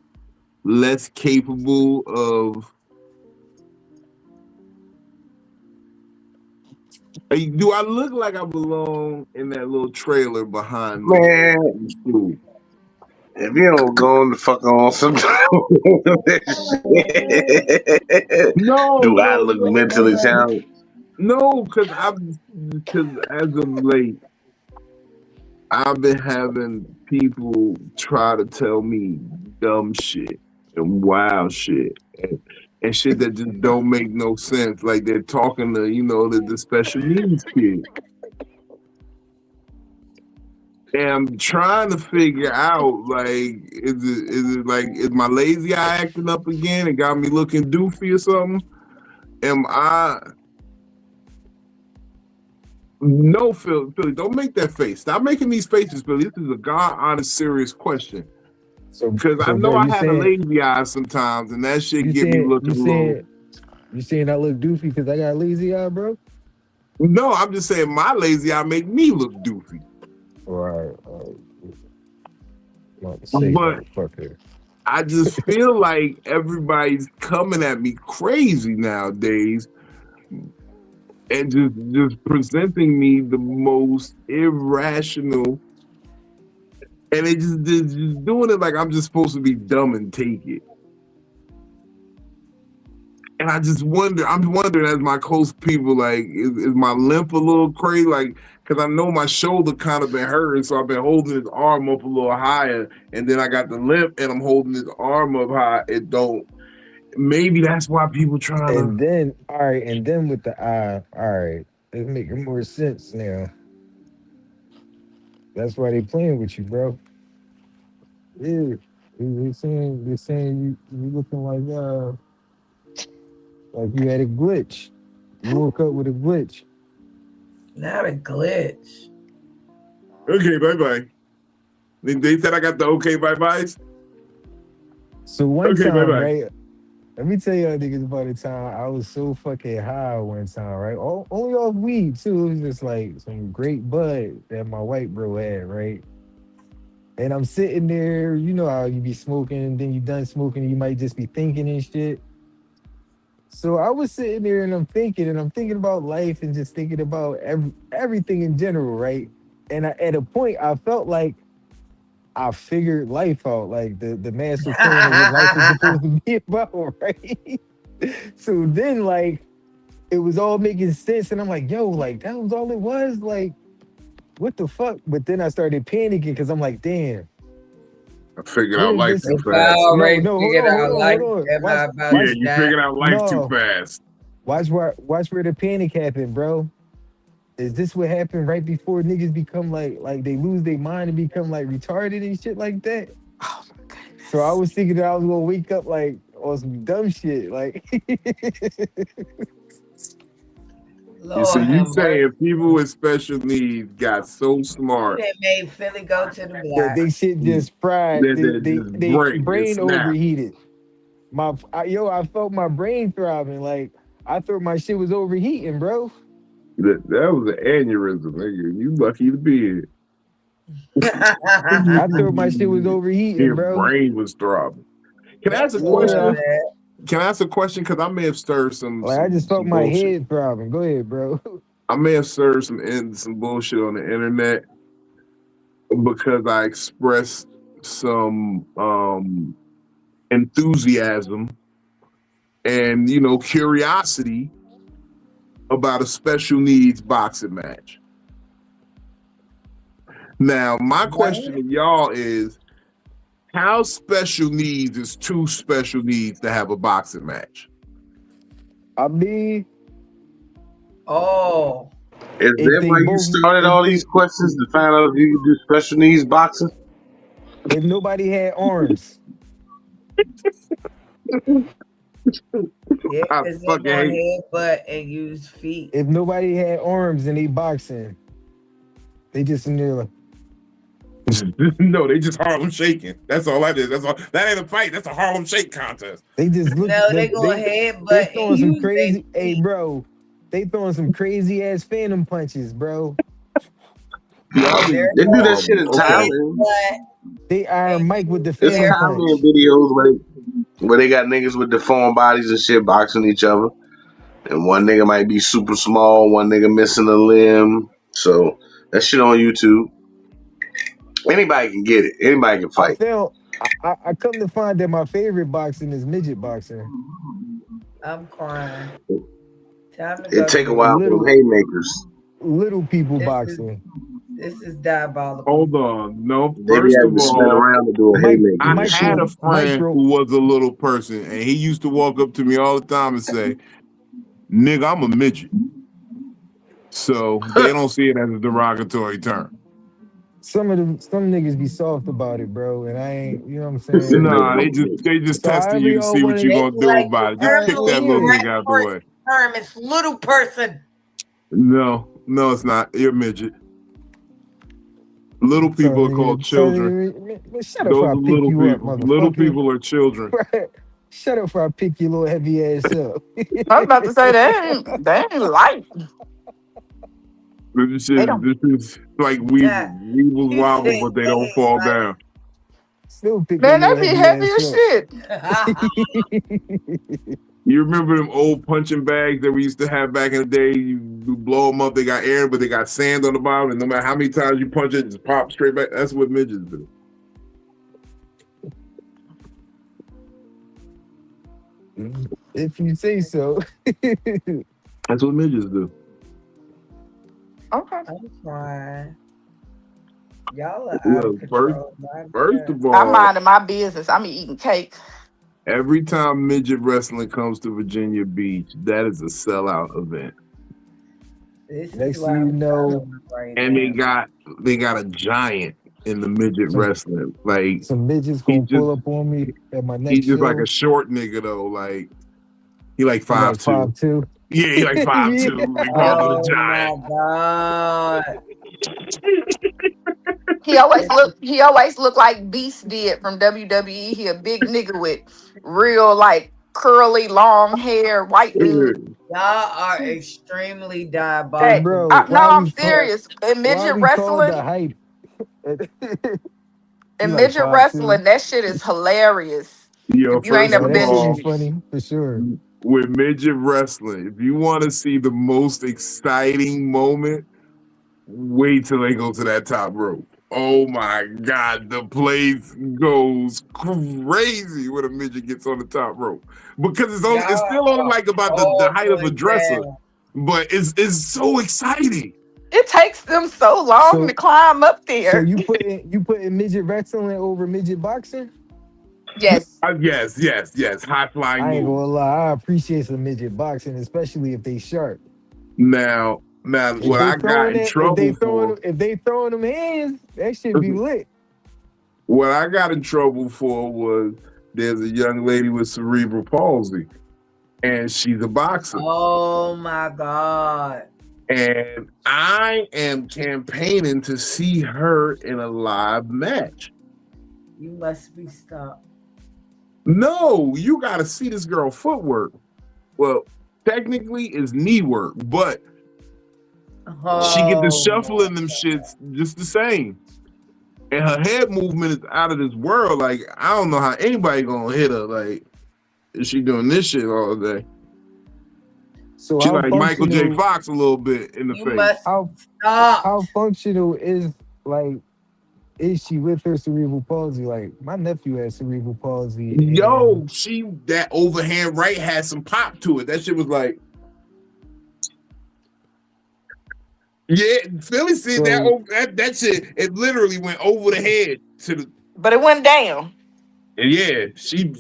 less capable of? Do I look like I belong in that little trailer behind me? Man, if you don't go on the fuck on sometime, do I look mentally challenged? No, because as of late, I've been having people try to tell me dumb shit and wild shit and shit that just don't make no sense. Like they're talking to, the special needs kid. And I'm trying to figure out, like, is it like, is my lazy eye acting up again and got me looking doofy or something? Am I? No, Philly, don't make that face. Stop making these faces, Philly. This is a God-honest, serious question. Because I know I have a lazy eye sometimes, and that shit get me looking low. You saying I look doofy because I got a lazy eye, bro? No, I'm just saying my lazy eye make me look doofy. Right. But I just feel like everybody's coming at me crazy nowadays and just presenting me the most irrational, and they just doing it like I'm just supposed to be dumb and take it. And I'm wondering as my close people, like, is my limp a little crazy? Like, because I know my shoulder kind of been hurting, so I've been holding his arm up a little higher, and then I got the limp, and I'm holding his arm up high. It don't. Maybe that's why people trying to. And then with the eye, all right, it's making more sense now. That's why they playing with you, bro. Yeah, they're saying you looking like you had a glitch. You woke up with a glitch. Not a glitch. Okay, bye-bye. They said I got the okay bye-byes? So one time, right? Let me tell y'all niggas about the time I was so fucking high one time, right? Only off weed too. It was just like some great bud that my white bro had, right? And I'm sitting there, you know how you be smoking, and then you done smoking, you might just be thinking and shit. So I was sitting there and I'm thinking about life and just thinking about everything in general, right? And at a point, I felt like I figured life out, like the master plan of what life is supposed to be about, right? So then, like, it was all making sense, and I'm like, yo, like that was all it was, like, what the fuck? But then I started panicking because I'm like, damn, I figured what out if life this? too If I fast. No, already no, hold figured on, hold out on, life, hold on. am Watch, I about Yeah, to watch. you die? figured out life too No, fast. watch where the panic happened, bro. Is this what happened right before niggas become like they lose their mind and become like retarded and shit like that? Oh my So I goodness. was thinking that I was gonna wake up like on some dumb shit, like So Lord you have mercy. saying people with special needs got so You smart done made Philly go to the that block. they shit just fried. that They that they just they break and brain snap? overheated. I felt my brain throbbing. Like I thought my shit was overheating, bro. That was an aneurysm, nigga. You lucky to be here. I thought my shit was overheating, Your bro. brain was throbbing. Can I ask a That's all of Yeah. question? that. Can I ask a question? Because I may have stirred some Like I some just felt some my bullshit. head throbbing. Go ahead, bro. I may have stirred some bullshit on the internet because I expressed some enthusiasm and curiosity about a special needs boxing match. Now, my question What? to y'all is, how special needs is too special needs to have a boxing match? I mean, Oh. Is if that they why you both, started if all these they, questions to find out if you could do special needs boxing? if nobody had arms, Yeah, I because they fucking gonna hate. headbutt and use feet. if nobody had arms and they boxing, they just in there like, No, they just Harlem shaking. That's all that is. That's all. That ain't a fight. That's a Harlem shake contest. they just look, No, they gonna they headbutt and throwing some use their crazy, hey, feet. bro, they throwing some crazy ass phantom punches, bro. Y'all They're niggas They is do that gonna shit horrible. in Okay. Thailand. headbutt They and Iron Mike with use the It's phantom their Thailand punch. videos where they got niggas with deformed bodies and shit boxing each other. And one nigga might be super small, one nigga missing a limb. So that shit on YouTube. Anybody can get it. Anybody can I fight. found, I come to find that my favorite boxing is midget boxing. I'm crying. Time to It go to take a bed. while for them Little, haymakers. little people This is boxing. this is diabolical. Hold on. No, They be first having of to spin all, around to do a Mike, haymaker I and shit. had a friend micro. who was a little person, and he used to walk up to me all the time and say, "Nigga, I'm a midget." So they don't see it as a derogatory term. Some niggas be soft about it, bro, and I ain't. You know what I'm He said, saying? nigga, Nah, I'm they a just bitch. they just So testing however you to y'all see what want you're to. They gonna be do like about the it. Just All term, right, the kick well, that little correct yeah. nigga out the way. term is little person. No, no, it's not. You're a midget. Little people are called children. Man, shut up before Those I are pick little you up, people. Little motherfucker. people are children. Shut up before I pick your little heavy ass up. I was about to say they ain't light. They don't. This is like weevils. Weevils You said wobble, but they they don't ain't fall like down. Still pick your Man, they little be heavy heavy ass as up. shit. You remember them old punching bags that we used to have back in the day? You blow them up, they got air, but they got sand on the bottom, and no matter how many times you punch it, it just pops straight back. That's what midgets do. If you say so. That's what midgets do. Okay. I'm crying. Y'all are out of Look, control. My first God. of I'm all, minding my business. I'm eating cake. every time midget wrestling comes to Virginia Beach, that is a sellout event. This is Next why thing you I'm know, following right And now. they got a giant in the midget some wrestling. Like some midgets he gonna just pull up on me at my he's next just like a show. short nigga though. Like he like He like 5'2". 5'2". Yeah, he like 5'2". Like that little Oh giant. my God. He always This is look. He always look like Beast did from WWE. He a big nigga with real like curly, long hair, white dude. Y'all are extremely Hey, diabolical. bro, No, I'm serious. In why midget we called the wrestling, hype? You in like midget 5'2"? wrestling, that shit is hilarious. Yo, If you ain't first Oh, never of that been should be all, to, funny for sure. with midget wrestling, if you want to see the most exciting moment, wait till they go to that top rope. Oh my God, the place goes crazy when a midget gets on the top rope because it's Y'all still only are like about the height of a holding dresser, down. but it's so exciting. it takes them so long to So, climb up so there. you putting midget wrestling over midget boxing? Yes. Yes, high flying I ain't moves. gonna lie, I appreciate some midget boxing, especially if they sharp. Now, If what they I got throwing in it, trouble for, if they throwing them hands, that should be lit. what I got in trouble for was there's a young lady with cerebral palsy, and she's a boxer. Oh my God. And I am campaigning to see her in a live match. You must be stopped. No, you got to see this girl footwork. Well, technically, it's knee work, but she get the Oh shuffling them shits just the same. And her head movement is out of this world. Like, I don't know how anybody gonna hit her. Like, is she doing this shit all day? So She like Michael J. functional, Fox a little bit in the you face. must how stop. how functional like is she with her cerebral palsy? Like my nephew has cerebral palsy, and Yo, that overhand right had some pop to it. That shit was like, yeah, Philly said so that shit. It literally went over the head to the. But it went down. And yeah, she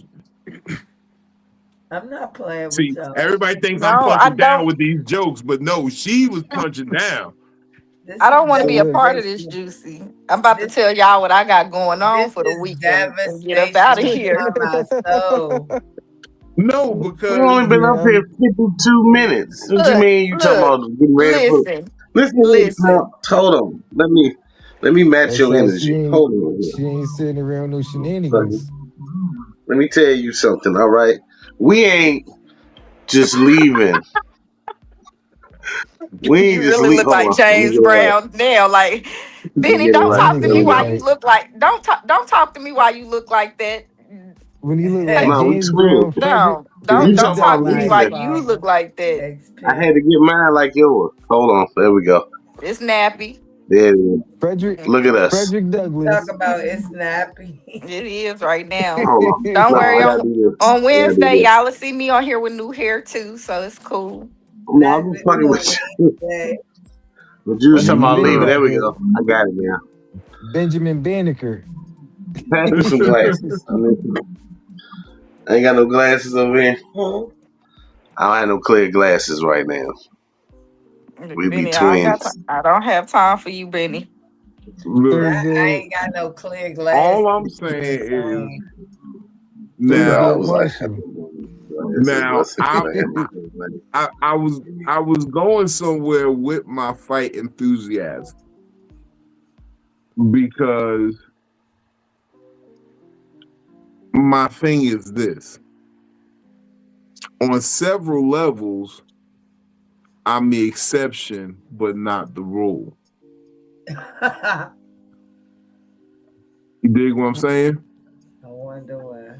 I'm not playing with see. y'all. Everybody thinks I'm No, I punching down don't. with these jokes, but no, she was punching down. This I is don't want to so be a look, part of this, devastation. Juicy. I'm about to This tell y'all what I got going on this for the is weekend and get up out of devastation here. upon my soul. No, We because only been up yeah, here 52 minutes. What you Look, mean you talking look, about getting ready for? listen, Listen here, listen. Snap. Hold on. Let me match that's your how energy. Hold on here. she ain't sitting around no So, shenanigans. let me tell you something, all right? We ain't just leaving. We ain't You just really leave. look Hold like on. Let me James get it right. Brown now. Like Let me Benny, get it don't That right. talk to nigga Here me we look while go. you like look like. Don't talk to me while you look like that. when he look like No, we James cool. Brown, Frederick. No, Cause you don't talking Oh about talk to me my while leaving. you look Father. like that. I XP. had to get mine like yours. Hold on. There we go. It's nappy. There it is. Frederick Look at us. Frederick Talk Douglass. about it's snappy. It is right now. Hold on. Don't No, worry. I gotta do this. On I gotta do Wednesday, this. y'all will see me on here with new hair too, so it's cool. No, I'm Not just this fucking with on you. Wednesday. But you was talking about Benny leaving. got There we the go. I got it now. Benjamin Banneker. Pass me some glasses. I ain't got no glasses over here. I don't have no clear glasses right now. We be Benny, I ain't got. twins. I don't have time for you, Benny. look, I Thursday ain't got no clear glasses. all I'm saying is Insane. Yeah, I now, Thursday was like, I Marshall. think glasses. now Let's see if I got my clear I was going somewhere with my fight enthusiasm because my thing is this: on several levels, I'm the exception, but not the rule. I You dig what I'm saying? wonder why.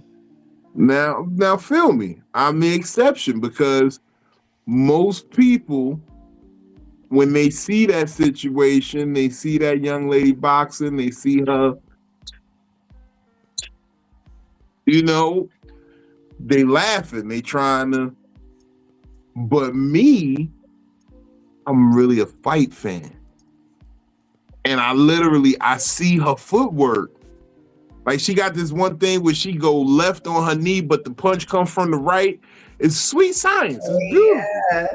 Now, feel me. I'm the exception because most people, when they see that situation, they see that young lady boxing, they see her, you know, they laughing, they trying to. But me, I'm really a fight fan. And I see her footwork. Like she got this one thing where she go left on her knee, but the punch come from the right. It's sweet science. It's Oh beautiful. yeah.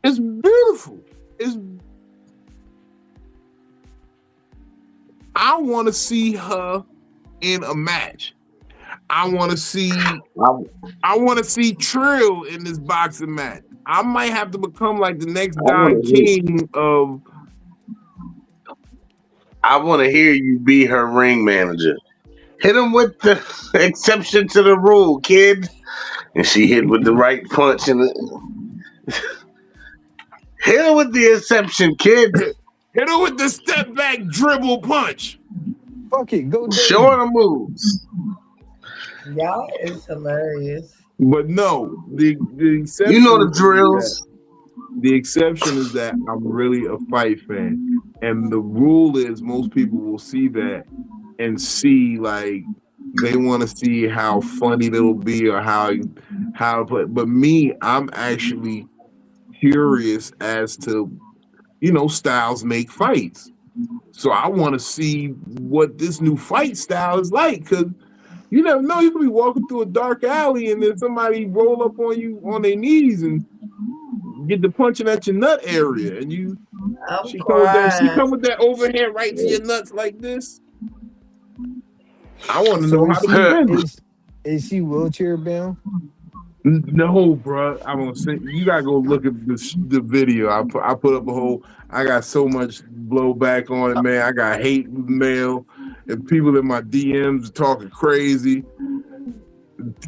It's beautiful. I want to see her in a match. I want to see Trill in this boxing match. I might have to become like the next Don King of. I want to hear you be her ring manager. Hit him with the exception to the rule, kid. And she hit with the right punch and hit him with the exception, kid. Hit him with the step back dribble punch. Fuck it, go dirty. Show her the moves. Y'all is hilarious. But no, the exception. You know the drills. The exception is that I'm really a fight fan, and the rule is most people will see that and see like they want to see how funny it'll be or how to play. But me, I'm actually curious as to styles make fights. So I want to see what this new fight style is like, because you never know. You could be walking through a dark alley and then somebody roll up on you on their knees and get the punching at your nut area, and she come with that overhand right to your nuts like this. I want to know how to defend it. Is she wheelchair bound? No, bro. I'm gonna say you gotta go look at the video. I put up a whole. I got so much blowback on it, man. I got hate mail and people in my DMs talking crazy.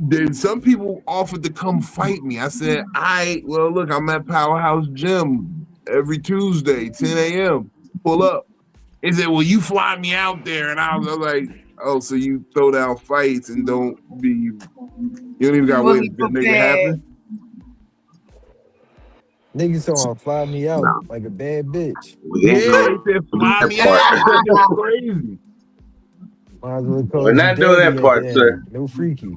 Then some people offered to come fight me. I said, well, look, I'm at Powerhouse Gym every Tuesday, 10 a.m. Pull up. He said, well, you fly me out there. And I was like, oh, so you throw down fights and you don't even got to wait for the nigga happen? Niggas saw fly me out like a bad bitch. Yeah, he said, fly me out. That's crazy. Might as well call We're not doing that part, sir. No freaky.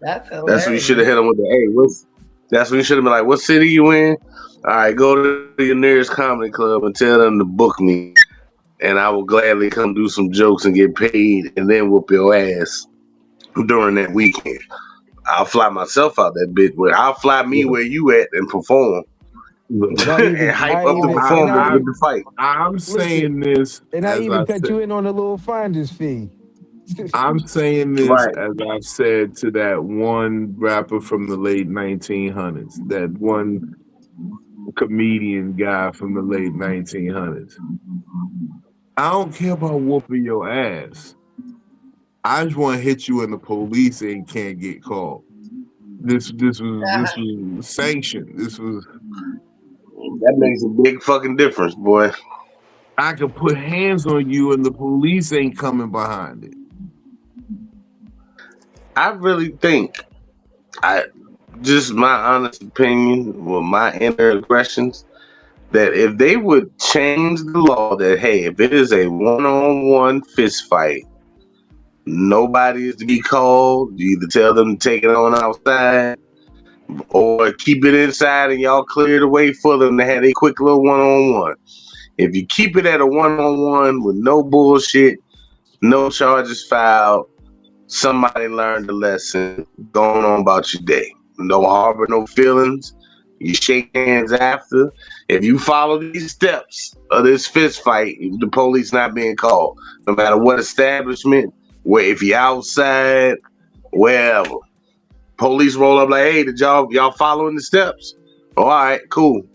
That's hilarious. That's when you should have hit him with the that's when you should have been like, what city you in? All right, go to your nearest comedy club and tell them to book me, and I will gladly come do some jokes and get paid and then whoop your ass during that weekend. I'll fly myself out that bitch. I'll fly me where you at and perform. And hype up the performance with the fight. I'm saying this, and I even cut you in on a little finder's fee. I'm saying this as I've said to that one rapper from the late 1900s, that one comedian guy from the late 1900s. I don't care about whooping your ass. I just want to hit you in the police and can't get caught. This was sanctioned. That makes a big fucking difference, boy. I could put hands on you and the police ain't coming behind it. I really think, just my honest opinion, with my inner aggressions, that if they would change the law that, hey, if it is a one-on-one fist fight, nobody is to be called. You either tell them to take it on outside or keep it inside and y'all clear the way for them to have a quick little one-on-one. If you keep it at a one-on-one with no bullshit, no charges filed, somebody learned the lesson, going on about your day. No harbor, no feelings. You shake hands after. If you follow these steps of this fist fight, the police not being called. No matter what establishment, where if you're outside, wherever. Police roll up like, hey, did y'all following the steps? Oh, all right, cool.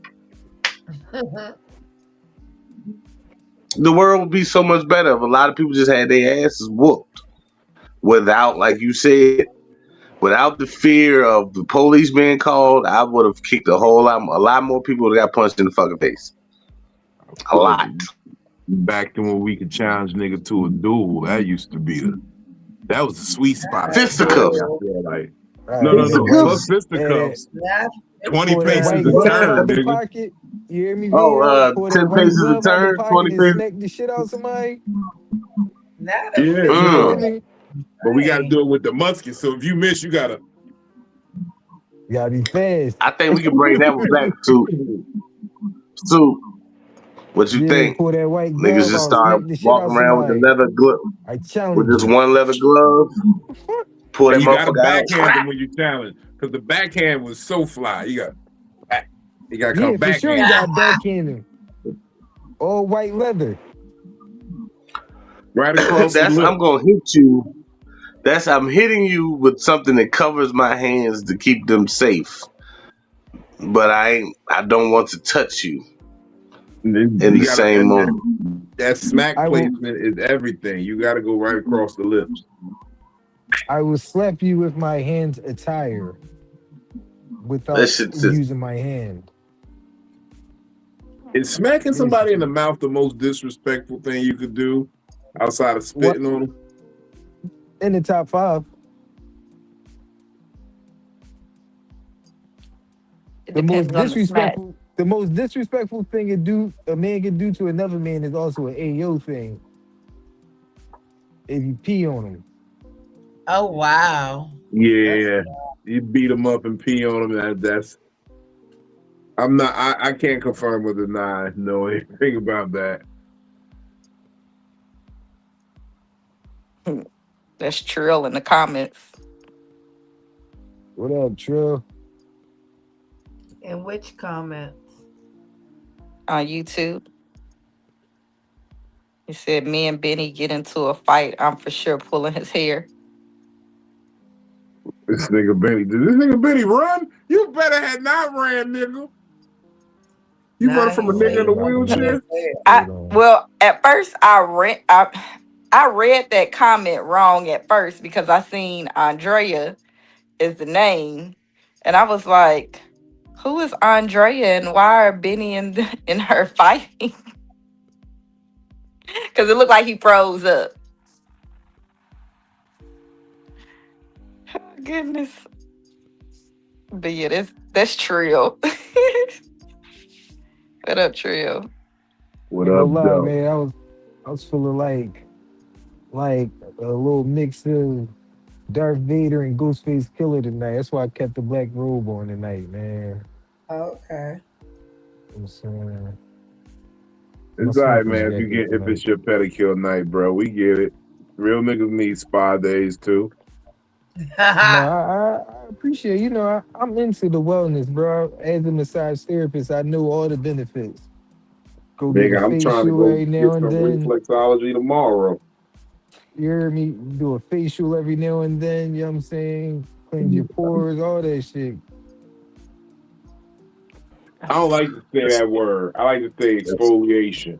The world would be so much better if a lot of people just had their asses whooped. Without, like you said, without the fear of the police being called, I would have kicked a lot more people would have got punched in the fucking face. A lot. Back then when we could challenge nigga to a duel, that used to be that was the sweet spot. Fisticuffs. No. Fisticuffs. 20 paces a turn, nigga. You hear me? 10 paces a turn, 20 paces. Smack the shit out somebody. But we gotta do it with the musket. So if you miss, you gotta be fast. I think we can bring that one back to what you think? Pull that white niggas just start walking around with the leather glove. With just one leather glove. Pull that you gotta motherfucker out. backhand them when you challenge. Because the backhand was so fly. You gotta come back. For sure you got backhand him. All white leather. Right across the lip. I'm gonna hit you. I'm hitting you with something that covers my hands to keep them safe. But I don't want to touch you in the same moment. That smack placement is everything. You got to go right across the lips. I will slap you with my hand's attire without using my hand. Is smacking somebody in the mouth the most disrespectful thing you could do outside of spitting on them? In the top 5. The most disrespectful thing a man can do to another man is also an AO thing. If you pee on him. Oh wow. Yeah. You beat him up and pee on him. That's I can't confirm or deny know anything about that. That's Trill in the comments. What up, Trill? In which comments? On YouTube. He said, me and Benny get into a fight. I'm for sure pulling his hair. This nigga Benny. Did this nigga Benny run? You better had not ran, nigga. You run from a nigga in a wheelchair? Well, at first I read that comment wrong at first because I seen Andrea is the name. And I was like, who is Andrea and why are Benny and her fighting? Because it looked like he froze up. Oh, goodness. But yeah, that's Trill. What up, Trill? What up, lie, man? I was feeling like a little mix of Darth Vader and Ghostface Killer tonight. That's why I kept the black robe on tonight, man. Okay. I'm saying. It's all right, man. If it's your pedicure night, bro, we get it. Real niggas need spa days too. I appreciate. You know, I'm into the wellness, bro. As a massage therapist, I know all the benefits. Go get a facial every now and then. Reflexology tomorrow. You hear me? Do a facial every now and then. You know what I'm saying? Cleanse your pores, all that shit. I don't like to say that word. I like to say exfoliation.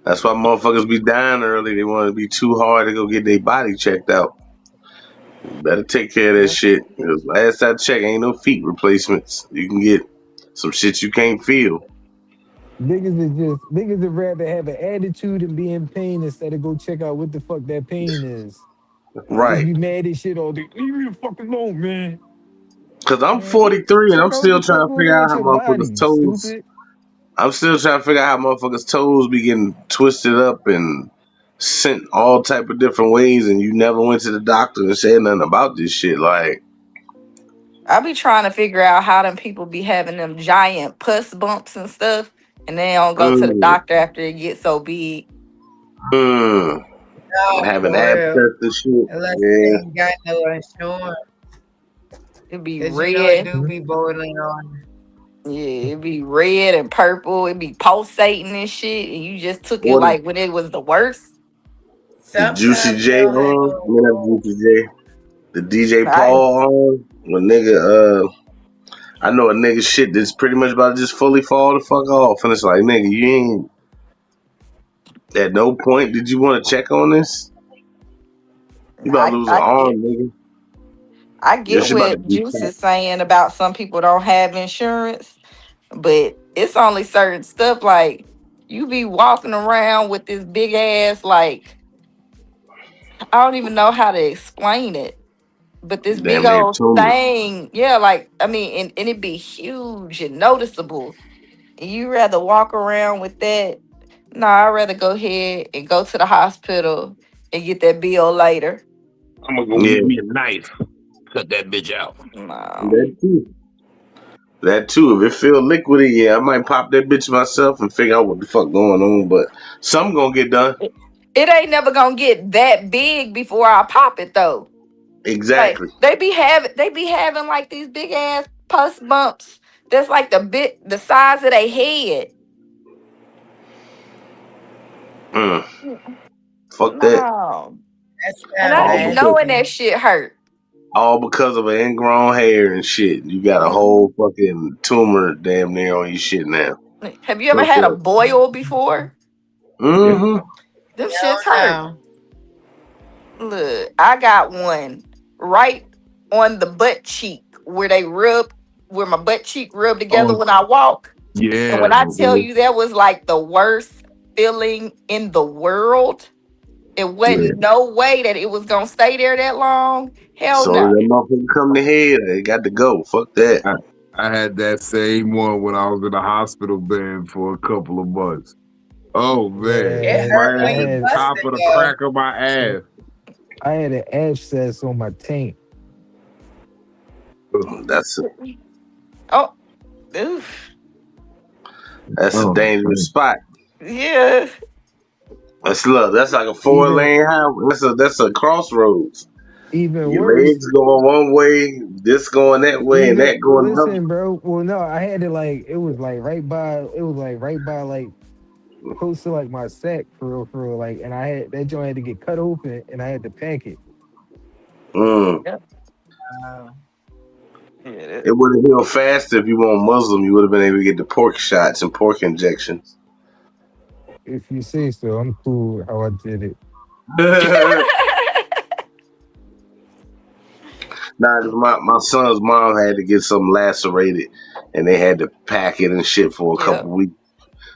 That's why motherfuckers be dying early. They want to be too hard to go get their body checked out. You better take care of that shit. Because last I checked, ain't no feet replacements. You can get some shit you can't feel. Niggas would rather have an attitude and be in pain instead of go check out what the fuck that pain is. Right. Just be mad as shit all day. Leave me the fuck alone, man. Because I'm 43 and I'm still trying to figure out how motherfuckers' toes. Stupid. I'm still trying to figure out how motherfuckers' toes be getting twisted up and sent all type of different ways, and you never went to the doctor and said nothing about this shit. Like, I be trying to figure out how them people be having them giant pus bumps and stuff, and they don't go to the doctor after it gets so big. Having abscess and shit. Unless they got no insurance. It be red. You know it do be boiling on. Yeah, it be red and purple. It be pulsating and shit. And you just took it like when it was the worst. Juicy J on. Juicy J. The DJ Paul on. When nigga, I know a nigga shit that's pretty much about to just fully fall the fuck off. And it's like, nigga, you ain't. At no point did you want to check on this? You about to lose an arm, nigga. I get what Juice is saying about some people don't have insurance, but it's only certain stuff like you be walking around with this big ass, like, I don't even know how to explain it, but this big old thing, yeah, like, I mean, and it be huge and noticeable. And you rather walk around with that? No, I'd rather go ahead and go to the hospital and get that bill later. I'm gonna go get me a knife. Cut that bitch out. No. That too. If it feel liquidy, yeah, I might pop that bitch myself and figure out what the fuck going on. But something gonna get done. It ain't never gonna get that big before I pop it though. Exactly. Like, they be having like these big ass pus bumps. That's like the size of their head. Fuck that. And I be knowing that shit hurt. All because of an ingrown hair and shit. You got a whole fucking tumor damn near on your shit now. Have you ever had a boil before? Mm-hmm. Them Yeah, shits hurt. now. Look, I got one right on the butt cheek where where my butt cheek rubbed together Oh, when I walk. And yeah. when I tell you that was like the worst feeling in the world, it Yeah. wasn't no way that it was gonna stay there that long. Hell So no. that motherfucker come to head, they got to go. Fuck that. I had that same one when I was in the hospital bed for a couple of months. Oh man, It Man, hurt right when at I you the had bust top it of the though. crack of my ass. I had an abscess on my taint. That's Oh, oof. a Oh, dangerous spot. Yeah. That's like a Even 4-lane highway. That's a crossroads. even Your worse, legs going one way, this going that way, and even that going the other. listen, bro. Well, no, I had it like it was like right by. It was like right by like close to like my sack for real. Like, and I had that joint had to get cut open, and I had to pack it. Mm. Yep. Wow. Yeah. It would have healed faster if you weren't Muslim. You would have been able to get the pork shots and pork injections. If you say so, I'm cool with how I did it. Nah, 'cause my son's mom had to get something lacerated, and they had to pack it and shit for a Yep. couple weeks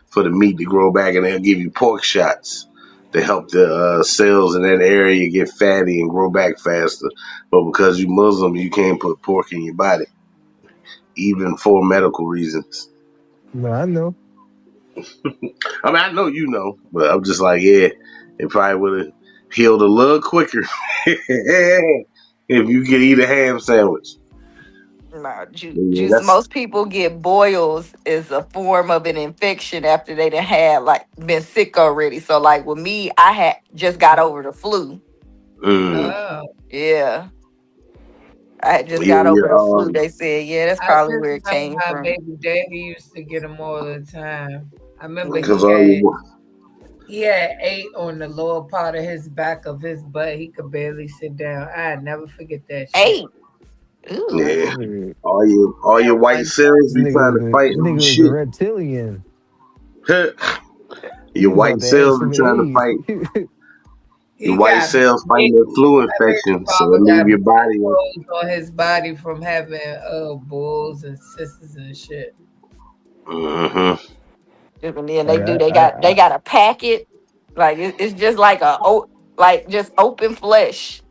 for the meat to grow back, and they'll give you pork shots to help the cells in that area get fatty and grow back faster. But because you Muslim, you can't put pork in your body, even for medical reasons. No, I know. I mean, I know you know, but I'm just like, yeah, it probably would have healed a little quicker if you could eat a ham sandwich. No, Yeah, juice. Most people get boils as a form of an infection after they done had like been sick already. So like with me, I had just got over the flu. mm, Oh. Yeah. I had just yeah, got over the yeah. flu. They said, yeah, that's I probably just where it know came my from. baby daddy used to get them all the time. I remember Because Mhm. all your he had 8 on the lower part of his back of his butt. He could barely sit down. I never forget that shit. Hey. Ooh. yeah, Nigga, all your That white one cells this be trying to fight nigga was a shit. reptilian. He Your was about white to have cells be some trying to AIDS. fight. Your he white got cells fighting big. that flu My baby infection, so father it leave got your big body. holes on his body from having bulls and cysts and shit. Mm-hmm. And then like they got a packet. Like it's just like like just open flesh.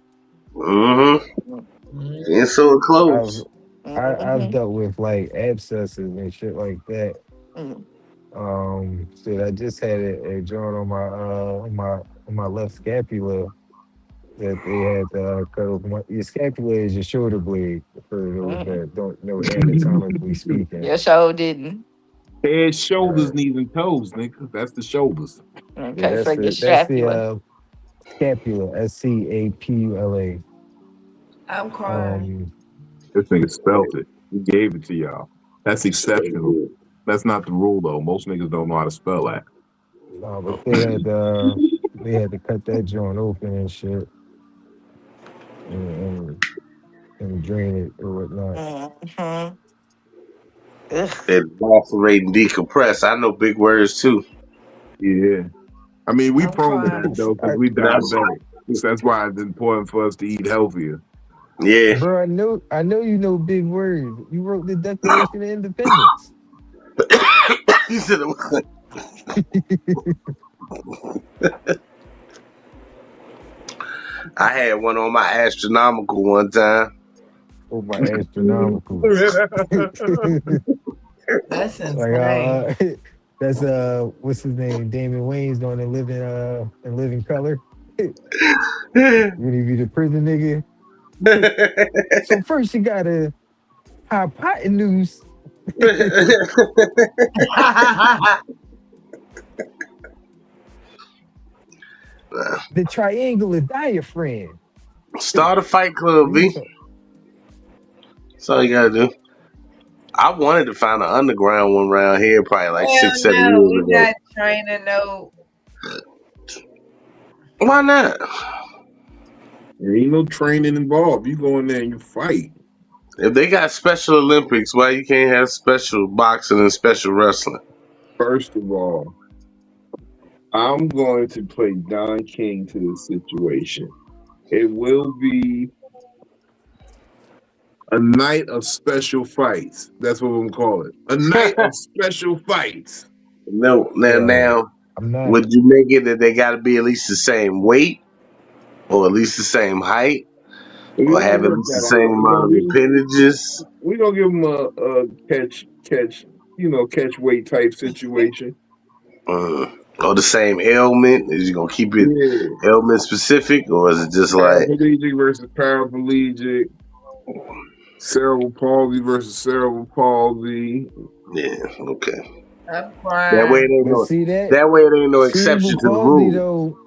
Mm-hmm. Mhm. And so I've close. I've Mm-hmm. dealt with like abscesses and shit like that. Mm-hmm. Shit, I just had a joint on my left scapula that they had cut off. Your scapula is your shoulder blade for those that don't know anatomically speaking. Your show didn't. Head, shoulders, Uh, knees, and toes, nigga. That's the shoulders. yeah, Okay, so your that's the scapula. scapula, scapula. I'm crying. Um, This nigga spelt it. He gave it to y'all. That's exceptional. That's not the rule though. Most niggas don't know how to spell that. no, but they had to cut that joint open and shit and, and drain it or whatnot. Mm-hmm. Ugh. That lacerate and decompress. I know big words too. Yeah. I mean, we I'm prone to crying. that though because I, we That's diabetic. That's why it's important for us to eat healthier. yeah. bro, I know you know big words. You wrote the Declaration of Independence. You said I had one on my astronomical one time. Oh my astronomical. That's Like insane. that's what's his name? Damon Wayne's doing in living color. When he be the prison nigga. So first you gotta hypotenuse the triangular diaphragm. Start a fight club, You V. talk- That's all you gotta do. I wanted to find an underground one around here probably like Hell 6, 7 no, years we ago. not training no. Why not? There ain't no training involved. You go in there and you fight. If they got Special Olympics, why you can't have special boxing and special wrestling? First of all, I'm going to play Don King to this situation. It will be a night of special fights. That's what I'm calling it. A night of special fights. No, now, I'm not. would you make it that they got to be at least the same weight, or at least the same height, We're or gonna have at work least the that same out. amount of appendages? We're gonna give them a catch weight type situation. Or the same ailment? Is you gonna keep it Yeah. ailment specific, or is it just like Paraplegic versus paraplegic. Cerebral palsy versus cerebral palsy. yeah, okay. I'm That way it crying. ain't But no see that that way it ain't no cerebral exception to the palsy rule. though.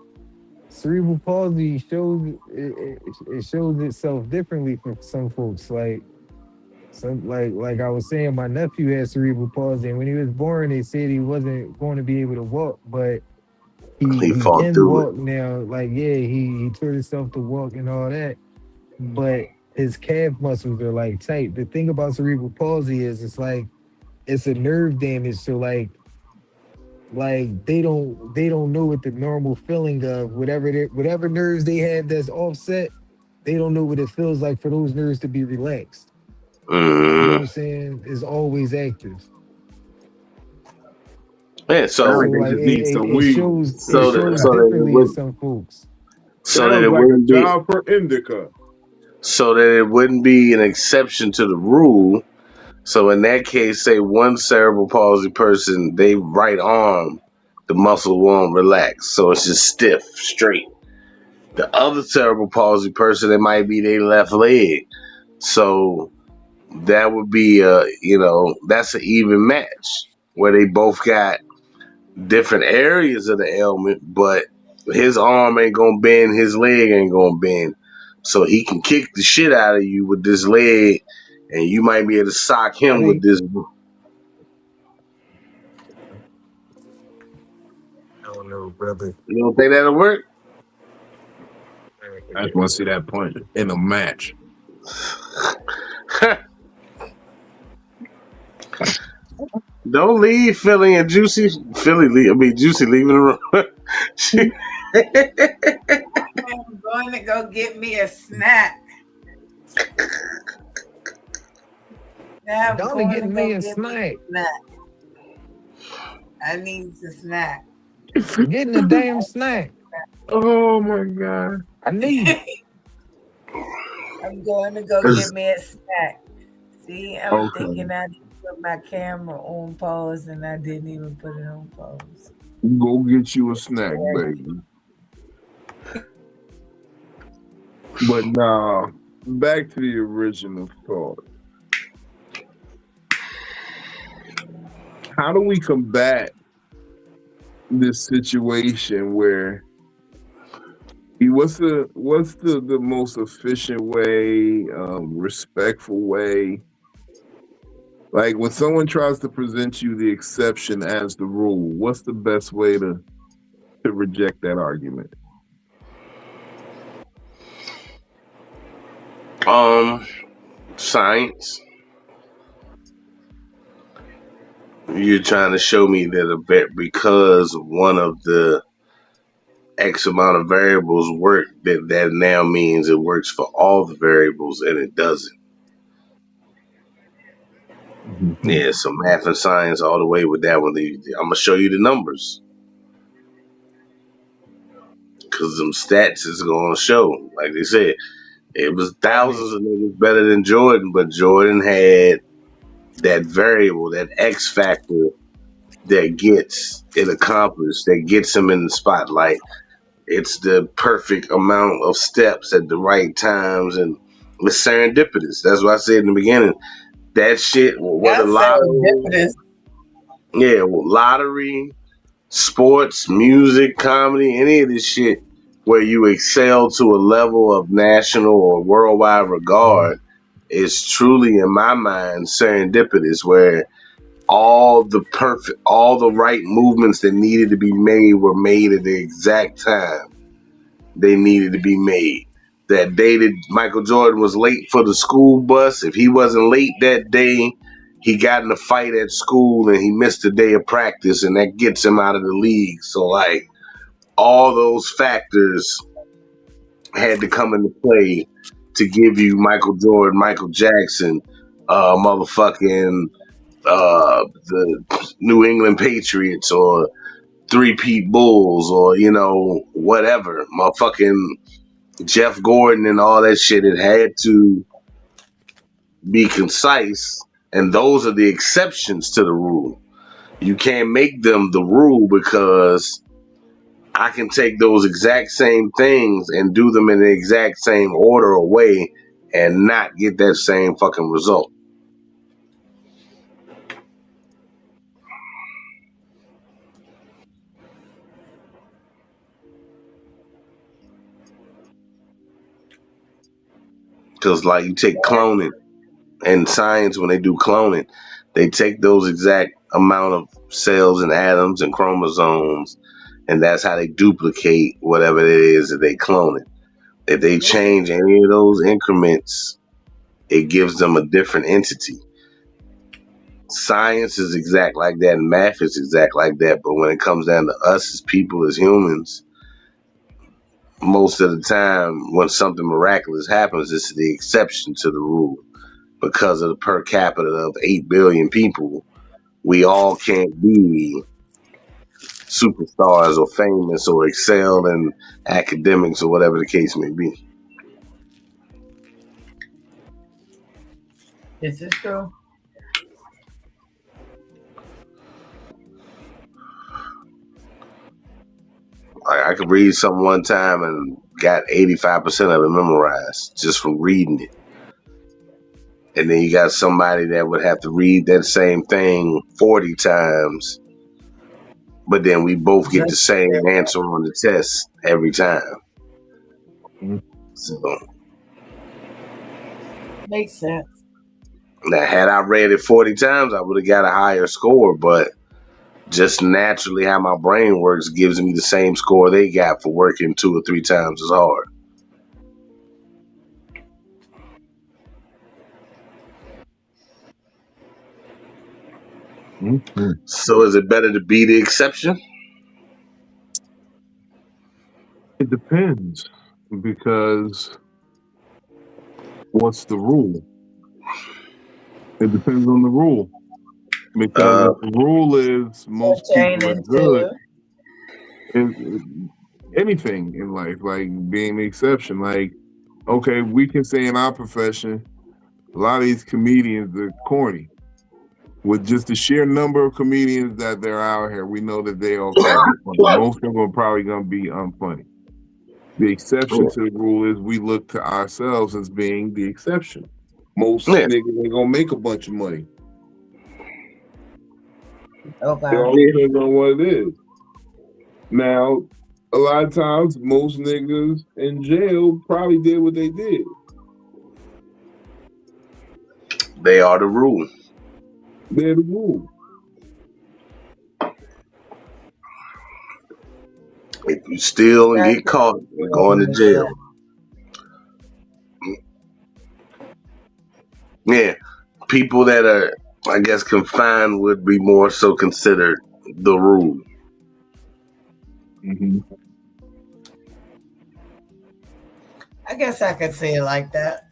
Cerebral palsy shows it shows itself differently for some folks. Like like I was saying, my nephew had cerebral palsy, and when he was born, they said he wasn't going to be able to walk, but He he fought can through it. walk now. Like yeah, he taught himself to walk and all that, but his calf muscles are like tight. The thing about cerebral palsy is it's a nerve damage, so like they don't know what the normal feeling of whatever nerves they have that's offset. They don't know what it feels like for those nerves to be relaxed. You know what I'm saying? It's always active. Yeah, So Sound like so they like just need some weed. it so that shows so that it differently in would some folks. so that Sounds it like a wouldn't be job for indica. so that it wouldn't be an exception to the rule. So in that case, say one cerebral palsy person, they right arm, the muscle won't relax, so it's just stiff, straight. The other cerebral palsy person, it might be their left leg. So that would be that's an even match where they both got different areas of the ailment, but his arm ain't gonna bend, his leg ain't gonna bend. So he can kick the shit out of you with this leg, and you might be able to sock I him with think this. I don't know, brother. You don't think that'll work? I just want to see that point in a match. Don't leave Philly and Juicy. Juicy leaving the room. I'm going to go get me a snack. Now I'm Donnie going to getting go me a get me snack. a snack. I need a snack. Getting a damn snack. Oh my god! I need it. I'm going to go get me a snack. See, I'm thinking I need to put my camera on pause, and I didn't even put it on pause. Go get you a snack, baby. But nah, back to the original thought. How do we combat this situation where what's the most efficient way, respectful way? Like when someone tries to present you the exception as the rule, what's the best way to reject that argument? Science. You're trying to show me that because one of the X amount of variables work, that now means it works for all the variables, and it doesn't. Mm-hmm. Yeah, so math and science all the way with that one. I'm gonna show you the numbers because them stats is gonna show. Like they said, it was thousands of niggas better than Jordan, but Jordan had that variable, that X factor that gets it accomplished, that gets him in the spotlight. It's the perfect amount of steps at the right times, and it's serendipitous. That's what I said in the beginning. That shit, whether serendipitous. Lottery, sports, music, comedy, any of this shit where you excel to a level of national or worldwide regard is truly, in my mind, serendipitous, where all the right movements that needed to be made were made at the exact time they needed to be made. That day that Michael Jordan was late for the school bus, if he wasn't late that day, he got in a fight at school and he missed a day of practice, and that gets him out of the league. So, like, all those factors had to come into play to give you Michael Jordan, Michael Jackson, motherfucking the New England Patriots or three-peat Bulls or whatever, motherfucking Jeff Gordon and all that shit. It had to be concise, and those are the exceptions to the rule. You can't make them the rule because I can take those exact same things and do them in the exact same order or way and not get that same fucking result. Because like you take cloning and science, when they do cloning, they take those exact amount of cells and atoms and chromosomes, and that's how they duplicate whatever it is that they clone it. If they change any of those increments, it gives them a different entity. Science is exact like that, and math is exact like that, but when it comes down to us as people, as humans, most of the time when something miraculous happens, it's the exception to the rule. Because of the per capita of 8 billion people, we all can't be superstars or famous or excel in academics or whatever the case may be. Is this true? I could read something one time and got 85% of it memorized just from reading it. And then you got somebody that would have to read that same thing 40 times, but then we both get the same answer on the test every time. So makes sense. Now, had I read it 40 times, I would have got a higher score, but just naturally how my brain works gives me the same score they got for working 2 or 3 times as hard. Mm-hmm. So is it better to be the exception? It depends, because what's the rule? It depends on the rule. Because if the rule is most people are good, anything in life, like being the exception, like, okay, we can say in our profession, a lot of these comedians are corny. With just the sheer number of comedians that they're out here, we know that they all can't be funny. Most of them are probably going to be unfunny. The exception to the rule is we look to ourselves as being the exception. Most niggas ain't going to make a bunch of money. Okay. It all depends on what it is. Now, a lot of times, most niggas in jail probably did what they did. They are the rule. They're the rule. If you steal and get caught, you're going to jail. Yeah. People that are, I guess, confined would be more so considered the rule. Mm-hmm. I guess I could say it like that.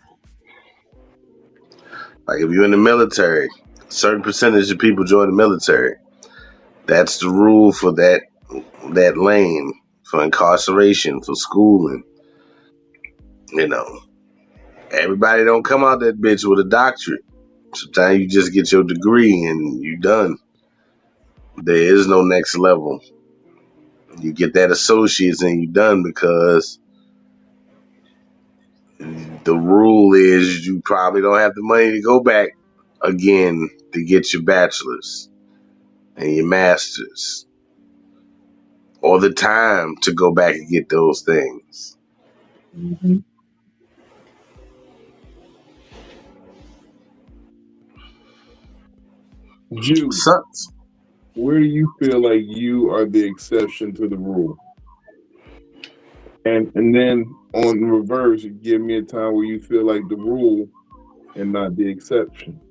Like if you're in the military, a certain percentage of people join the military. That's the rule for that lane, for incarceration, for schooling. Everybody don't come out that bitch with a doctorate. Sometimes you just get your degree and you done. There is no next level. You get that associate's and you done, because the rule is you probably don't have the money to go back again to get your bachelor's and your master's, or the time to go back and get those things. Mm-hmm. Jude, sucks. Where do you feel like you are the exception to the rule? And then on reverse, give me a time where you feel like the rule and not the exception.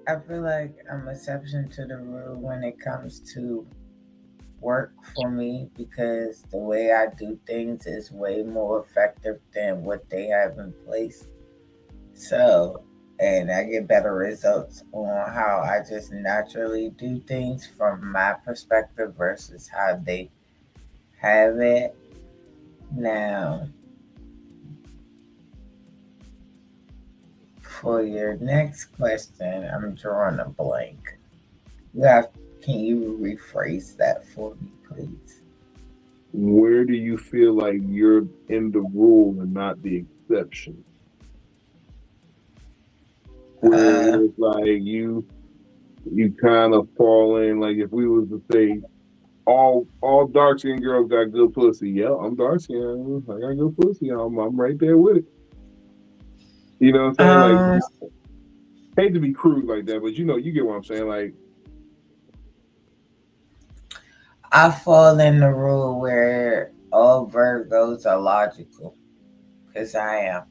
I feel like I'm exception to the rule when it comes to work for me because the way I do things is way more effective than what they have in place. So, and I get better results on how I just naturally do things from my perspective versus how they have it. Now, for your next question, I'm drawing a blank. You have, can you rephrase that for me, please? Where do you feel like you're in the rule and not the exception? Where Uh, it's like you kind of fall in, like if we was to say all dark skinned girls got good pussy. Yeah, I'm dark skinned. I got good pussy. I'm right there with it. You know what I'm saying? Like, um, hate to be crude like that, but you get what I'm saying. Like, I fall in the rule where all Virgos are logical because I am.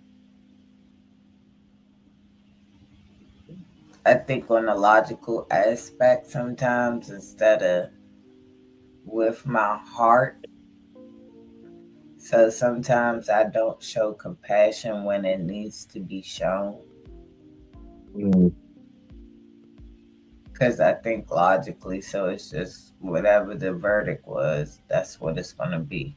I think on a logical aspect sometimes instead of with my heart. So sometimes I don't show compassion when it needs to be shown mm, because I think logically. So it's just whatever the verdict was, that's what it's going to be.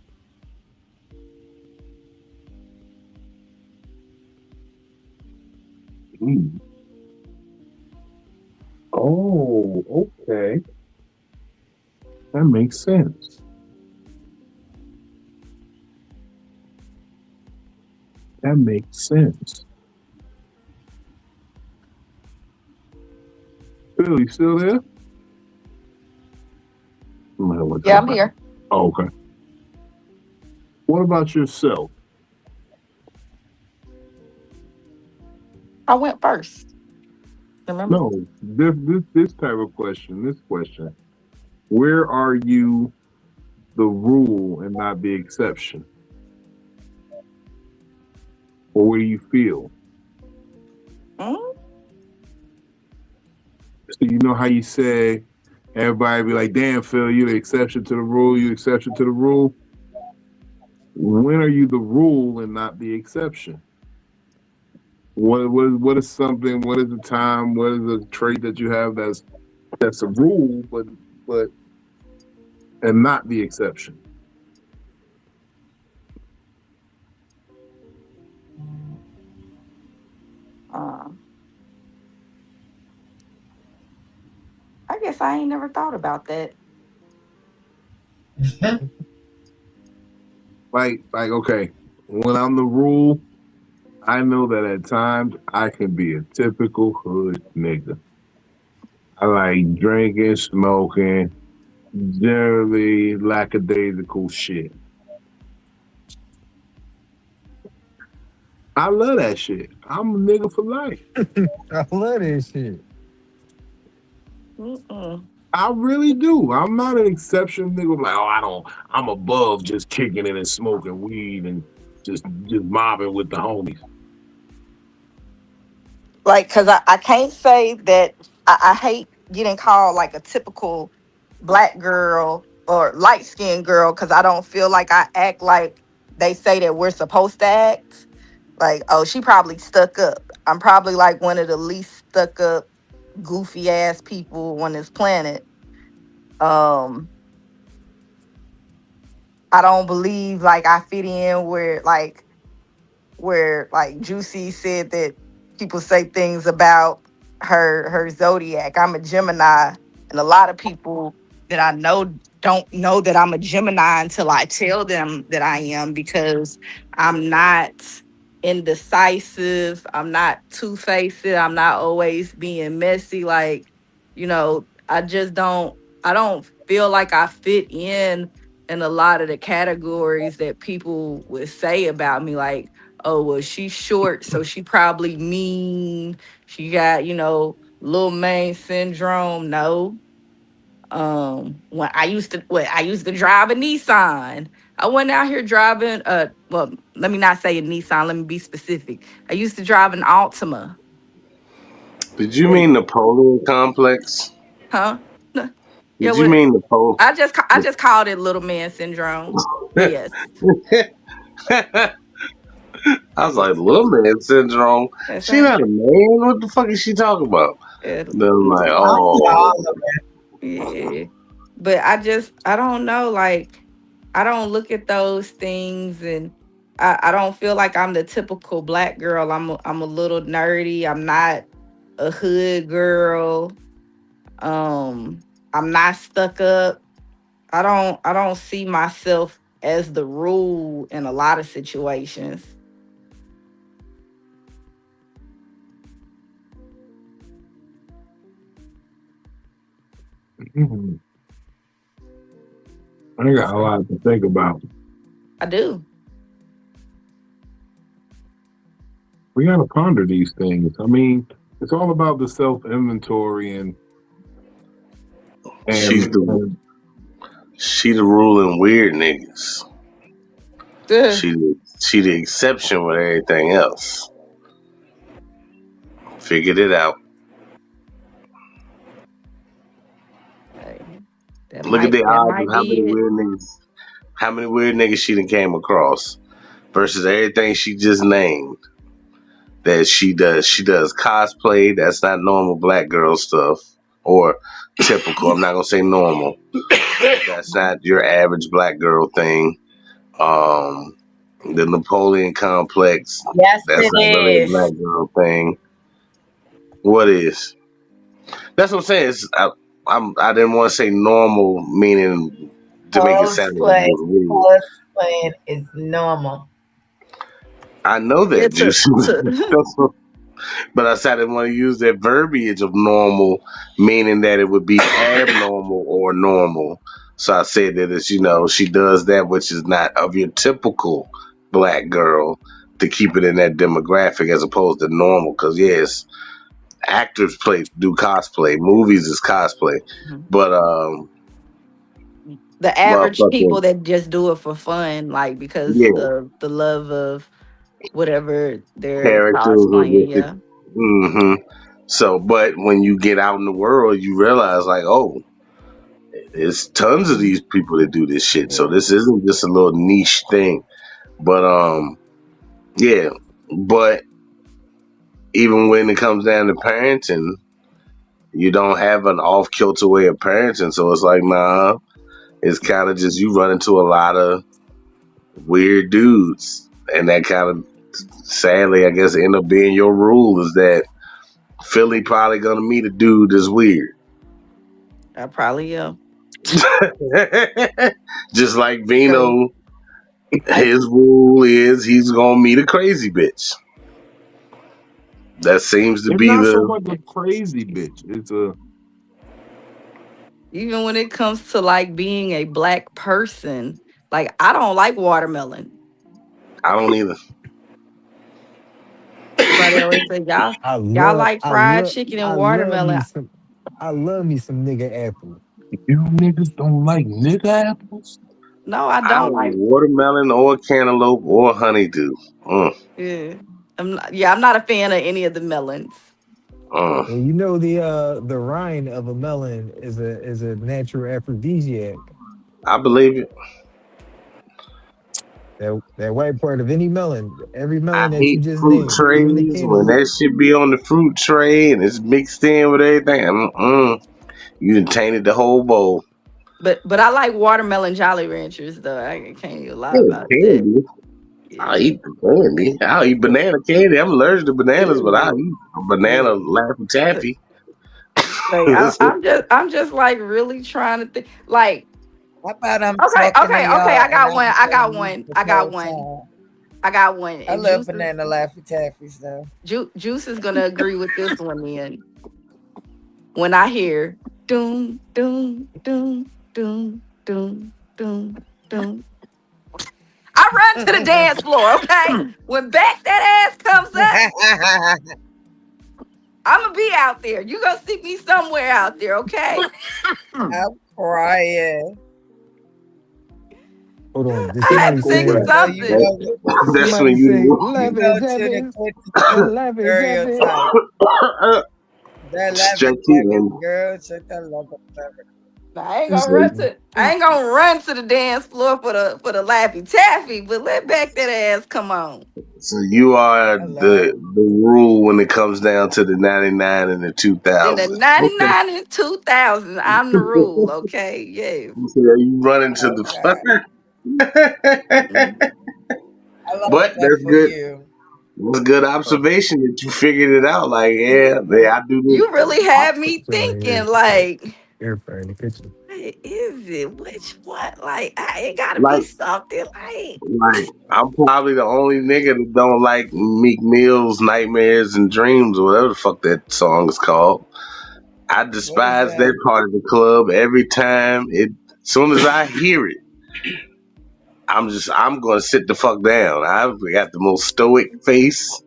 mm. Oh, okay, that makes sense. That makes sense. Phil, you still there? Man, what's Yeah, up, I'm man? here. Oh, okay. What about yourself? I went first. Remember? No, this type of question. This question: where are you the rule and not the exception, or where do you feel? Mm, So you know how you say everybody be like, "Damn, Phil, you the exception to the rule. You the exception to the rule." When are you the rule and not the exception? What is something? What is the time? What is the trait that you have that's a rule, but and not the exception? uh, I guess I ain't never thought about that. Like okay, when I'm the rule, I know that at times I can be a typical hood nigga. I like drinking, smoking, generally lackadaisical shit. I love that shit. I'm a nigga for life. I love this shit. Mm-mm. I really do. I'm not an exception nigga. Like, oh, I'm above just kicking it and smoking weed and just mobbing with the homies. Like, cause I can't say that I hate getting called like a typical black girl or light skinned girl because I don't feel like I act like they say that we're supposed to act. Like, oh, she probably stuck up. I'm probably like one of the least stuck up, goofy ass people on this planet. Um, I don't believe like I fit in where Juicy said that people say things about her zodiac. I'm a Gemini, and a lot of people that I know don't know that I'm a Gemini until I tell them that I am because I'm not indecisive. I'm not two-faced. I'm not always being messy. Like, I just don't. I don't feel like I fit in a lot of the categories that people would say about me. Like, oh well, she's short so she probably mean, she got little man syndrome. No. When I used to drive a Nissan. I went out here driving well, let me not say a Nissan, let me be specific. I used to drive an Altima. Did you mean Napoleon complex? Huh? Yeah, Did you what? mean Napoleon? I just called it little man syndrome. But yes. I was like, Yes. little man syndrome. That's She right. not a man. What the fuck is she talking about? Then I'm like, All oh. of it. Yeah. But I don't know, like I don't look at those things, and I don't feel like I'm the typical black girl. I'm a little nerdy. I'm not a hood girl. I'm not stuck up. I don't see myself as the rule in a lot of situations. Mhm. I got a lot to think about. I do. We gotta ponder these things. I mean, it's all about the self inventory and She's and, the and she the ruling weird niggas. Duh. She the exception with everything else. Figured it out. Hey, Look at the that odds of might be it. how many weird niggas she done came across versus everything she just named that she does. She does cosplay. That's not normal black girl stuff or typical. I'm not gonna say normal. That's not your average black girl thing. Um, the Napoleon complex. Yes, That's it not really a is. black girl thing. What is? That's what I'm saying. I didn't want to say normal, meaning to make it sound like it Cosplay. was weird. Cosplaying is normal. I know Yeah, that, Juicy. But I said I didn't want to use that verbiage of normal, meaning that it would be abnormal or normal. So I said that it's, she does that which is not of your typical black girl to keep it in that demographic as opposed to normal. Because, yes, actors do cosplay, movies is cosplay. But, the average people motherfucking, that just do it for fun, like because yeah, of the love of whatever they're characters are cosplaying. with it. Yeah. So, but when you get out in the world, you realize, like, oh, there's tons of these people that do this shit. So Yeah. this isn't just a little niche thing. But yeah. But even when it comes down to parenting, you don't have an off kilter way of parenting. So it's like, nah, it's kind of just you run into a lot of weird dudes. And that kind of sadly, I guess, end up being your rule is that Philly probably gonna meet a dude that's weird. I probably am. Just like So Vino, his rule is he's gonna meet a crazy bitch. That seems to it's be not so the much a crazy bitch. It's a even when it comes to like being a black person, like I don't like watermelon. I don't either. Everybody always say I y'all love, like I fried love, chicken and I love watermelon. me some, I love me some nigga apple. you niggas don't like nigga apples. No, I I don't don't like like. watermelon or cantaloupe or honeydew. Yeah, I'm not a fan of any of the melons. Mm. And you know the rind of a melon is a natural aphrodisiac. I believe it. That white part of any melon, every I melon that you hate just fruit named, even the trays when cantaloupe. that shit be on the fruit tray and it's mixed in with everything. You done tainted the whole bowl. But I like watermelon Jolly Ranchers though. I can't even lie Yeah, about that. candy. I'll Yeah. eat the candy. I'll eat banana candy. I'm allergic to bananas, but I'll Ew. eat a banana Yeah. Laffy Taffy. Like I'm just like really trying to think. Like How about I'm okay, talking to okay, okay. y'all I and got I'm one. I got telling you one. this I got whole one. time? I got one. I And love banana Laffy Taffies though. Juice is gonna agree with this one. Then when I hear doom doom doom doom doom doom doom, I run to the dance floor. Okay, when back that ass comes up, I'm gonna be out there. You gonna see me somewhere out there. Okay. I'm crying. Hold on, did I had somebody to think of say? So you something. go Did That's somebody when say you. you Laffy go to the Taffy? quintessential Laffy Taffy. stereotype. That Stretchy leather and jacket, girl. Check that leather jacket. I ain't He gonna said, run to. I ain't gonna run to the dance floor for the Laffy Taffy, but let back that ass come on. so you are Hello. the rule when it comes down to the 99 and the In the 2000. Okay. 99 and 2000, I'm the rule. Okay, yes. So you run into Okay. the Mhm. I love but that that's for good. you. That's a good observation that you figured it out. Like, yeah, I do You this. really had me sorry, thinking, like, air fryer in the kitchen. what is it? Which one? Like, it gotta Like, be something like. I'm probably the only nigga that don't like Meek Mill's Nightmares and Dreams or whatever the fuck that song is called. I What is despise that that? part of the club every time. As soon as I hear it, I'm gonna sit the fuck down. I've got the most stoic face.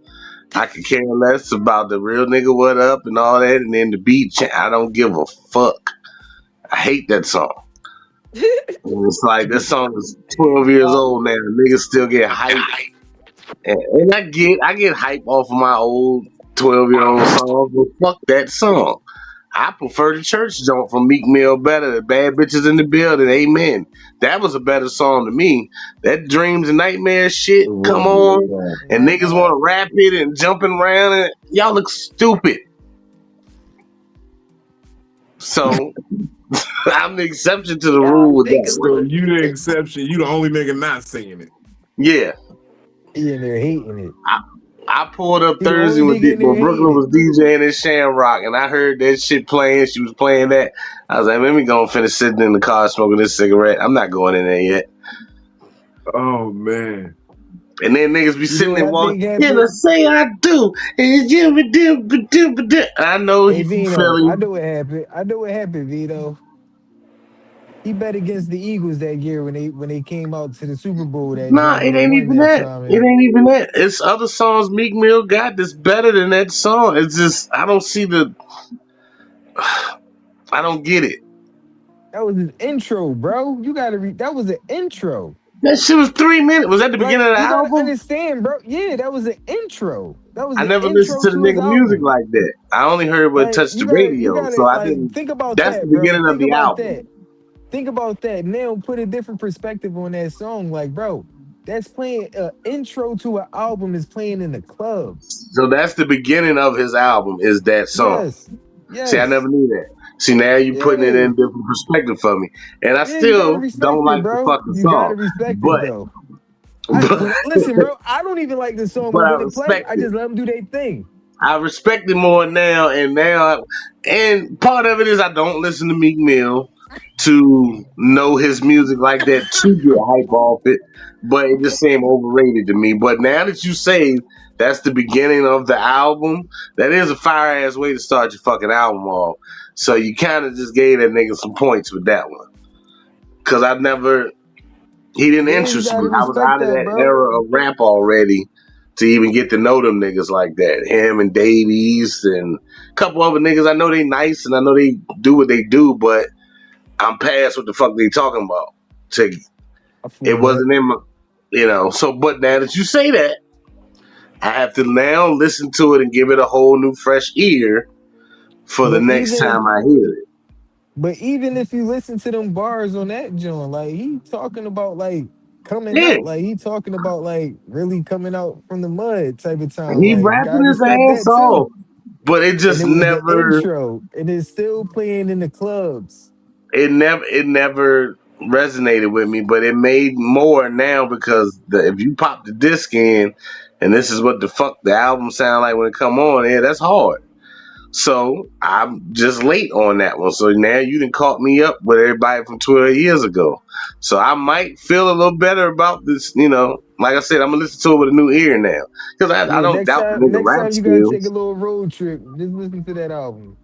I could care less about the real nigga what up and all that, and then the beat. I don't give a fuck. I hate that song. And it's like this song is 12 years old now. Niggas still get hype, and I get hype off of my old 12-year-old songs, but fuck that song. I prefer the church joint from Meek Mill better. The Bad Bitches in the Building, Amen. That was a better song to me. That Dreams and Nightmares shit, It come was a good on. song. And My niggas want God. to rap it and jumping around. And y'all look stupid. So I'm the exception to the Y'all rule with that niggas one. So look you the exception. You the only nigga not singing it. Yeah. He in there hating it. I pulled up He the Thursday only when, nigga in there when Brooklyn hating it. was DJing at Shamrock, and I heard that shit playing. She was playing that. I was like, let me go and finish sitting in the car smoking this cigarette. I'm not going in there yet. Oh man. And then niggas be You know sitting what there I walking, think yeah, happened? let's say I do. And I know Hey he from Vito, Philly. I know what happened. I know what happened, Vito. He bet against the Eagles that year when they came out to the Super Bowl that Nah, John it they ain't won even that that. time. It And ain't even that. It's other songs Meek Mill got that's better than that song. It's just, I don't see I don't get it. that was his intro, bro. You gotta read that was an intro. That shit was 3 minutes. Was that the beginning Like of the you gotta album? understand, bro. Yeah, that was an intro. That was I the never listened intro to the to his nigga music album. like that. I only heard what Like touched the radio, so I like didn't. think about That's the that, bro. beginning of Think the about album. that. Think about that. Now put a different perspective on that song. Like, bro, that's playing intro to an album is playing in the clubs. So that's the beginning of his album. Is that song? Yes. See, I Yes. never knew that. See, now you putting it Yeah. in different perspective for me, and I Yeah, you gotta still don't respect it, like the bro. fucking You song, gotta respect it but though. Listen, bro, I don't even like the song, but but I when it play, respect I it. just let them do their thing. I respect it more now, and part of it is I don't listen to Meek Mill to know his music like that to get hype off it, but it just seemed overrated to me. But now that you say that's the beginning of the album, that is a fire ass way to start your fucking album off. So you kind of just gave that nigga some points with that one, cause he didn't Yeah, you interest me. gotta I was respect out of that, that bro. era of rap already to even get to know them niggas like that. Him and Dave East and a couple other niggas. I know they nice and I know they do what they do, but I'm past what the fuck they talking about. To, I it feel that. wasn't in my, So, but now that you say that, I have to now listen to it and give it a whole new fresh ear for the But next even time I hear it. but even if you listen to them bars on that joint, like he talking about like coming Yeah, out, like he talking about like really coming out from the mud type of time. he Like you gotta rapping his respect ass that too. off, but it And just it was the never. intro, and it's still playing in the clubs. It never resonated with me, but it made more now because if you pop the disc in and this is what the fuck the album sound like when it come on, yeah, that's hard. So I'm just late on that one. So now you done caught me up with everybody from 12 years ago. So I might feel a little better about this, Like I said, I'm gonna listen to it with a new ear now. Because I Yeah, don't doubt the nigga next rap time you gotta take a skills. little road trip, just listen to that album.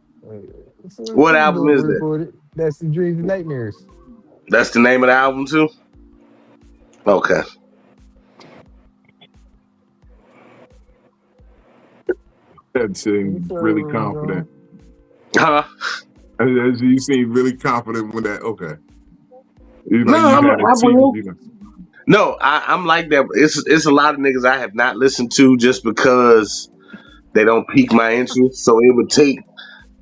It's a What good album little is that? recorded. That's the Dreams and Nightmares. That's the name of the album too? Okay. That It's seemed really alright, confident. bro. Huh? As you seem really confident with that. Okay. You No, like you had a I team, will. No, I'm like that. It's a lot of niggas I have not listened to just because they don't pique my interest. So it would take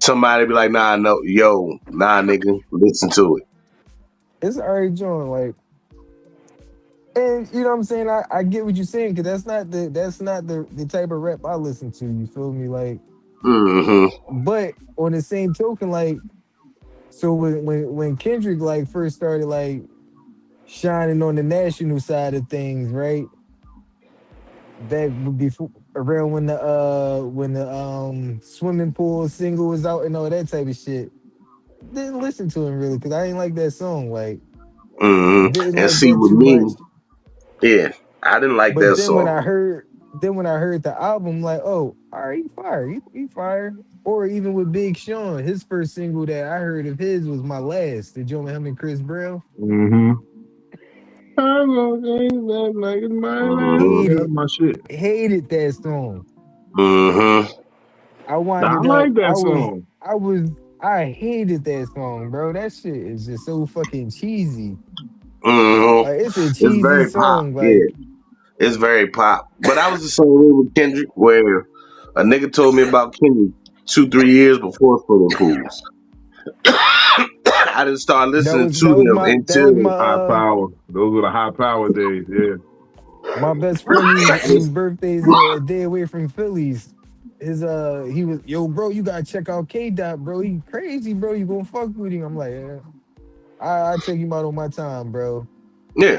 somebody be like, nah, no, yo, nah, nigga, listen to it. It's already joined, like, and you know what I'm saying. I get what you're saying because that's not the type of rap I listen to. You feel me? Like, but on the same token, like, so when Kendrick like first started like shining on the national side of things, right? Back before around when the swimming pool single was out and all that type of shit. Didn't listen to him really because I ain't like that song. Like, didn't And like see, that with too me, much. yeah, I didn't like But that song. then when I heard the album, like, oh, all right, he fire, he fire. Or even with Big Sean, his first single that I heard of his was My Last, the joint with him and Chris Brown. Mm-hmm. I'm gonna like it's my last. Yeah, Hated, that's my shit. hated that song. Mm-hmm. I I winded up, like that song. I hated that song, bro. That shit is just so fucking cheesy. Mm-hmm. Like, it's a It's cheesy very pop. song. Yeah, Like, it's very pop. But I was the same way with Kendrick, where a nigga told me about Kendrick 2, 3 years before Swimming Pools. I didn't start listening to him that was my until High power. Those were the high power days. Yeah. my best friend whose birthday's a day away from Phillies. His he was, yo, bro, you gotta check out K Dot, bro. He crazy, bro. You gonna fuck with him? I'm like, yeah. I check him out on my time, bro. yeah,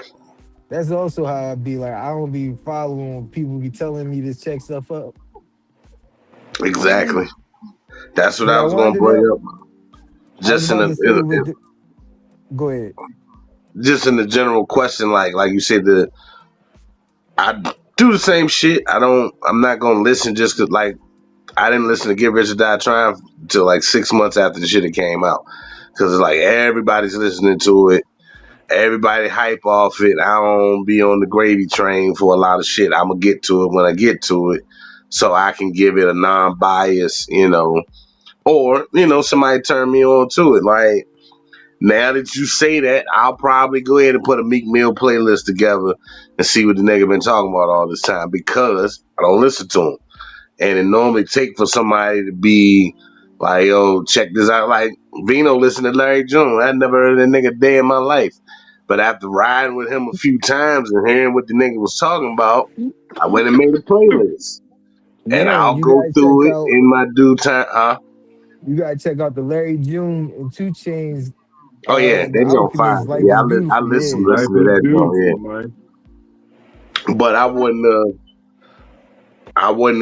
That's also how I be like. I don't be following when people be telling me to check stuff up. exactly. That's what But I I was gonna winded bring up. up. I was Just in about the to say with the, go ahead. just in the general question, like you said, I do the same shit. I'm not gonna listen just cause like I didn't listen to Get Rich or Die Trying until like 6 months after the shit had came out. Cause it's like everybody's listening to it. Everybody hype off it. I don't be on the gravy train for a lot of shit. I'm gonna get to it when I get to it, so I can give it a non-bias, or somebody turn me on to it. Like now that you say that, I'll probably go ahead and put a Meek Mill playlist together and see what the nigga been talking about all this time because I don't listen to him, and it normally take for somebody to be like, yo, check this out. Like Vino listened to Larry June. I never heard of that nigga a day in my life. But after riding with him a few times and hearing what the nigga was talking about, I went and made a playlist. And Now I'll you go gotta check through it out. in my due time. You gotta check out the Larry June and Two Chains. Oh yeah, The they be on fire. Alchemist, Life Yeah, is I Beautiful. Yeah, Life listen to is that beautiful, joint, man. yeah. But I wouldn't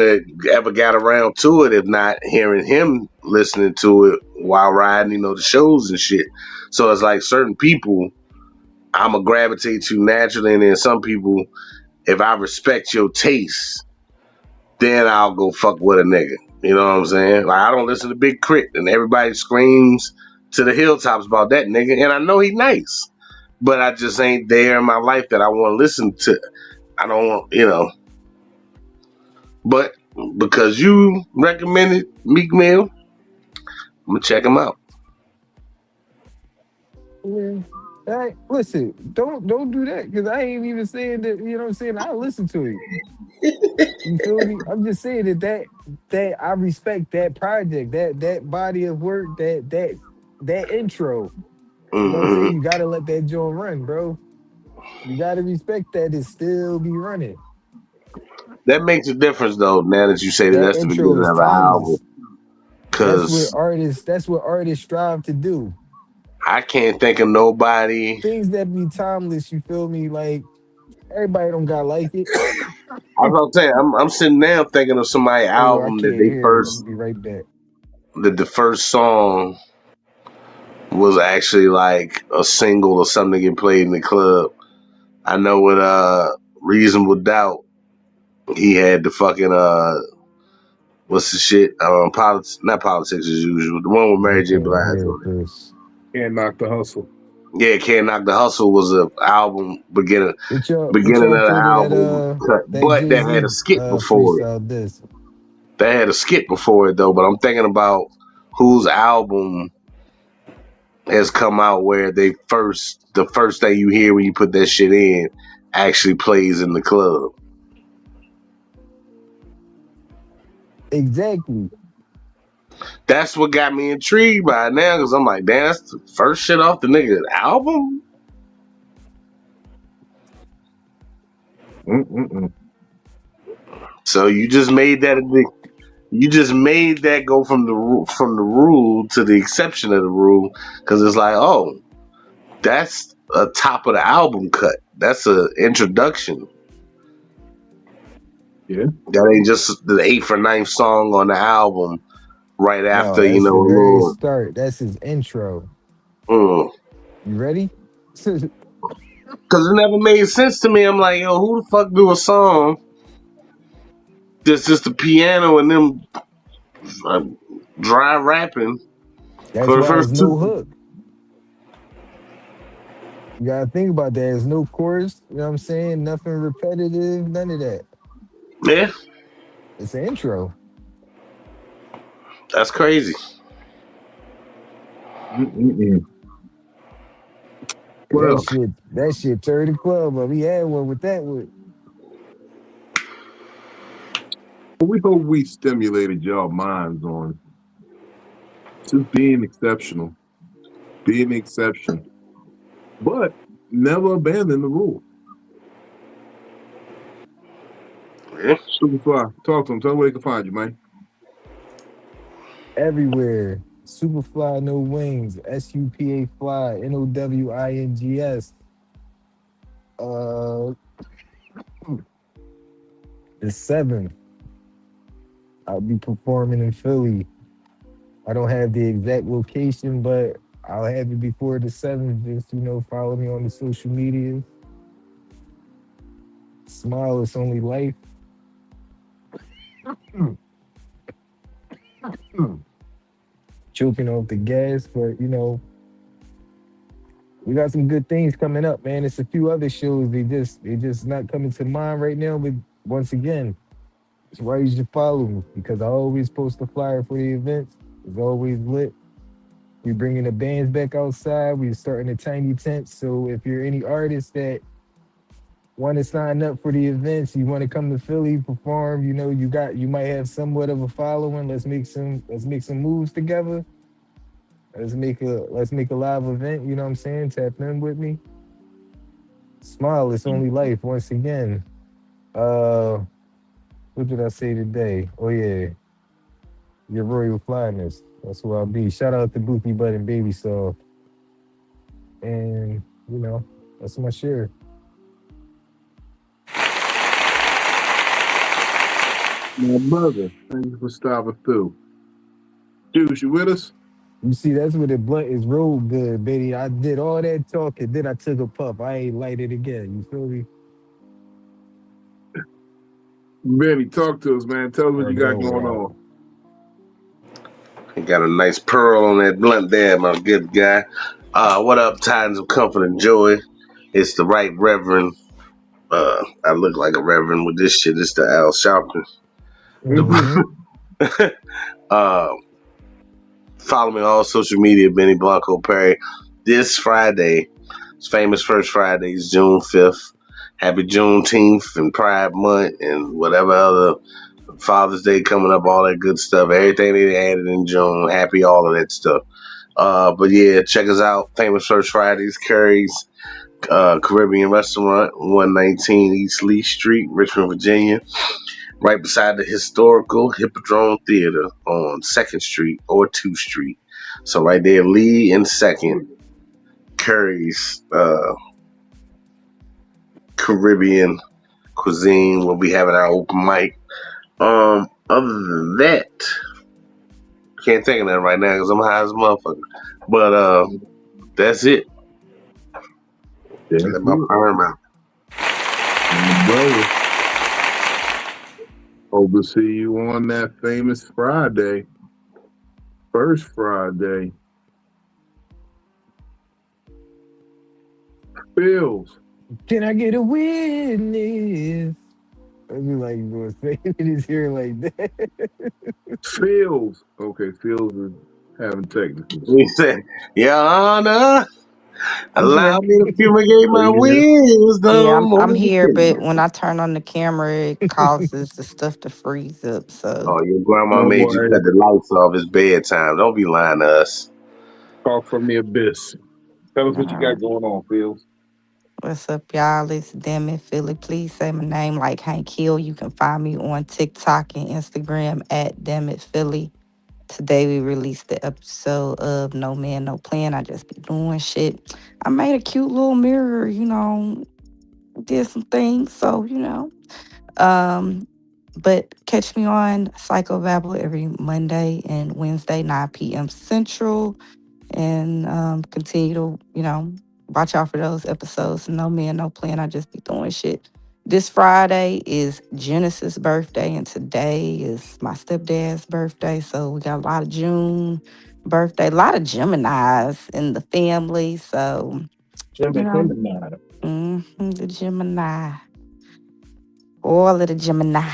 have ever got around to it if not hearing him listening to it while riding, the shows and shit. So it's like certain people I'ma gravitate to naturally, and then some people, if I respect your taste, then I'll go fuck with a nigga. You know what I'm saying? Like I don't listen to Big Crit, and everybody screams to the hilltops about that nigga, and I know he nice, but I just ain't there in my life that I want to listen to. I don't want. But because you recommended Meek Mill, I'm gonna check him out. yeah. Hey, listen, don't do that because I ain't even saying that. You know what I'm saying? I listen to it. You feel me? I'm just saying that I respect that project, that body of work, that intro. You know what I'm Hmm. saying? You gotta let that joint run, bro. You gotta respect that it still be running. That makes a difference though. Now that you say that, That that's the intro beginning is of an album, timeless. cause That's what artists strive to do. I can't think of nobody. Things that be timeless, you feel me? Like, everybody don't gotta like it. I was gonna say I'm sitting now thinking of somebody Hey yo, I album can't hear. I'm gonna be right back. that the first song was actually like a single or something to get played in the club. I know with Reasonable Doubt, he had the fucking what's the shit? Not politics as usual. The one with I Mary J. can't Blige hear on this. Can't knock the hustle. it. Yeah, Can't Knock the Hustle was a album What beginning y'all of the think of album cut, that but that had Jay-Z a skit before it. freestyle this? That had a skit before it though. But I'm thinking about whose album has come out where the first thing you hear when you put that shit in actually plays in the club. Exactly. That's what got me intrigued by it now, because I'm like, damn, that's the first shit off the nigga's album. So you just made that go from the rule to the exception of the rule, because it's like, oh, that's a top of the album cut. That's an introduction. Yeah, that ain't just the 8th or 9th song on the album right after, No, that's the a very little. start. That's his intro. Mm. You ready? Because it never made sense to me. I'm like, yo, who the fuck do a song that's just the piano and them uh, dry rapping That's for the why first there's no two? hook. You gotta think about that. There's no chorus, you know what I'm saying? Nothing repetitive, none of that. Yeah, It's an intro. that's crazy. And Well, that shit turned the club up. He had one with that one. we hope we stimulated y'all minds on just being exceptional, being the exception, but never abandon the rule. Yeah. Superfly, talk to them. Tell them where they can find you, man. Everywhere. Superfly No Wings. SUPA Fly. NOWINGS. Uh the 7th. I'll be performing in Philly. I don't have the exact location, but I'll have it before the 7th. Just, follow me on the social media. Smile, it's only life. Choking off the gas, but we got some good things coming up, man. It's a few other shows. They just not coming to mind right now. But once again, that's why you should follow me, because I always post a flyer for the events. It's always lit. We bringing the bands back outside. We starting a tiny tent. So if you're any artist that want to sign up for the events, you want to come to Philly, perform, you might have somewhat of a following. Let's make some moves together. Let's make a live event, you know what I'm saying? Tap in with me. Smile, it's only life. Once again. Uh what did I say today? Oh yeah, your royal flyness. That's who I'll be. Shout out to Bookie Bud and Baby Soft. And that's my share. My brother, thank you for stopping through. Juice, you with us? You see, that's where the blunt is rolled good, baby. I did all that talking, then I took a puff. I ain't lighted again. You feel me? Benny, talk to us, man. Tell us what Oh, you got go going wild. on. You got a nice pearl on that blunt there, my good guy. What up, Tidings of Comfort and Joy? It's the right Reverend. I look like a Reverend with this shit. It's the Al Sharpton. Mm-hmm. Uh, Follow me on all social media, Benny Blanco Perry. This Friday, it's famous First Friday, is June 5th. Happy Juneteenth and Pride Month and whatever other Father's Day coming up, all that good stuff. Everything they added in June. Happy all of that stuff. But yeah, check us out. Famous First Fridays, Curry's Caribbean Restaurant, 119 East Lee Street, Richmond, Virginia. Right beside the historical Hippodrome Theater on 2nd Street or 2nd Street. So right there, Lee and 2nd, Curry's Caribbean cuisine. We'll be having our open mic. Other than that, can't think of that right now because I'm high as a motherfucker. But that's it. That's Let my it. perm out. My brother. Hope to see you on that famous Friday. First Friday. Phils. Can I get a witness? I be like, you gonna say it in his ear like that. Phils. Okay, Phils is having technical He issues. said, Your Honor, I'm here. Allow me to fumigate my Yeah. Yeah, wisdom. I'm here, but when I turn on the camera, it causes the stuff to freeze up. So Oh, your grandma No made you worries. cut the lights off. It's bedtime. Don't be lying to us. Talk from the abyss. Tell us what you got going on, Fields. what's up, y'all? It's DamnItPhilly. Please say my name like Hank Hill. You can find me on TikTok and Instagram at DamnItPhilly. Today we released the episode of No Man, No Plan. I just be doing shit. I made a cute little mirror, did some things. So, Um, but catch me on Psycho-Babble every Monday and Wednesday, 9 p.m. Central. And continue to, watch out for those episodes. No Man, No Plan. I just be doing shit. This Friday is Genesis' birthday, and today is my stepdad's birthday. So we got a lot of June birthday, a lot of Geminis in the family. So, the Gemini, all of the Gemini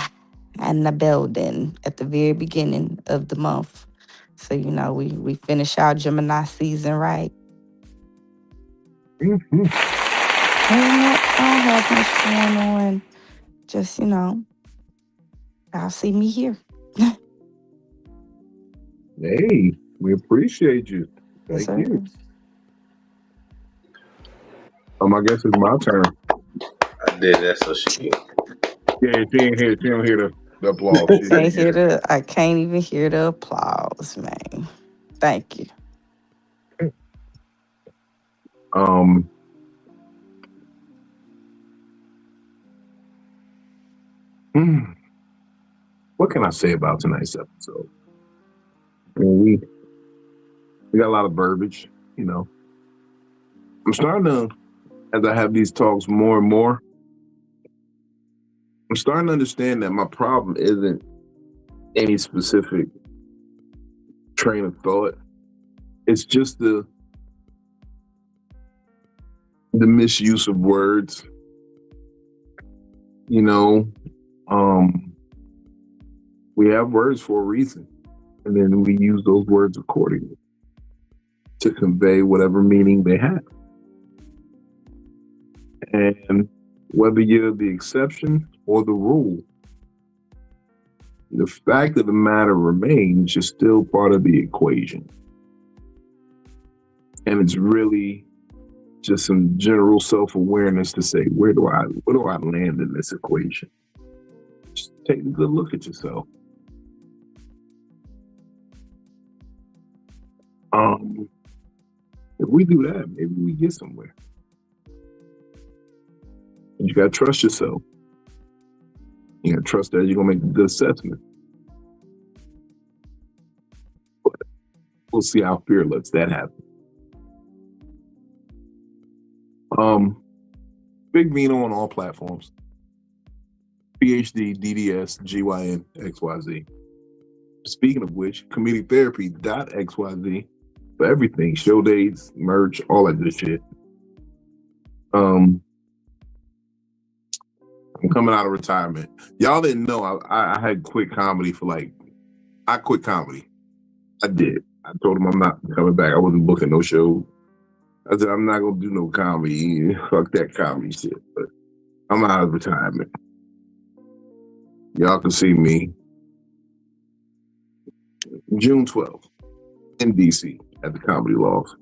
and the building at the very beginning of the month. So, we finish our Gemini season right. Mm-hmm. Ain't much, I don't have much going on. Just, I'll see me here. Hey, we appreciate you. Yes, Thank sir. you. I guess it's my turn. I did that so she can. Yeah, she ain't here. She don't hear the applause. She Can't didn't hear hear it. I can't even hear the applause, man. Thank you. Um, what can I say about tonight's episode? I mean, we got a lot of verbiage, I'm starting to, as I have these talks more and more, I'm starting to understand that my problem isn't any specific train of thought. It's just the misuse of words. We have words for a reason, and then we use those words accordingly to convey whatever meaning they have. And whether you're the exception or the rule, the fact of the matter remains you're still part of the equation. And it's really just some general self-awareness to say, where do I land in this equation? Just take a good look at yourself. If we do that, maybe we get somewhere. You gotta trust yourself. You gotta trust that you're gonna make a good assessment. But we'll see how fearless that happens. Big Vino on all platforms. PhD, DDS, GYN, XYZ. Speaking of which, comedictherapy.xyz for everything. Show dates, merch, all that good shit. I'm coming out of retirement. Y'all didn't know I had quit comedy I quit comedy. I did. I told them I'm not coming back. I wasn't booking no shows. I said, I'm not going to do no comedy. Fuck that comedy shit. But I'm out of retirement. Y'all can see me June 12th in DC at the Comedy Loft.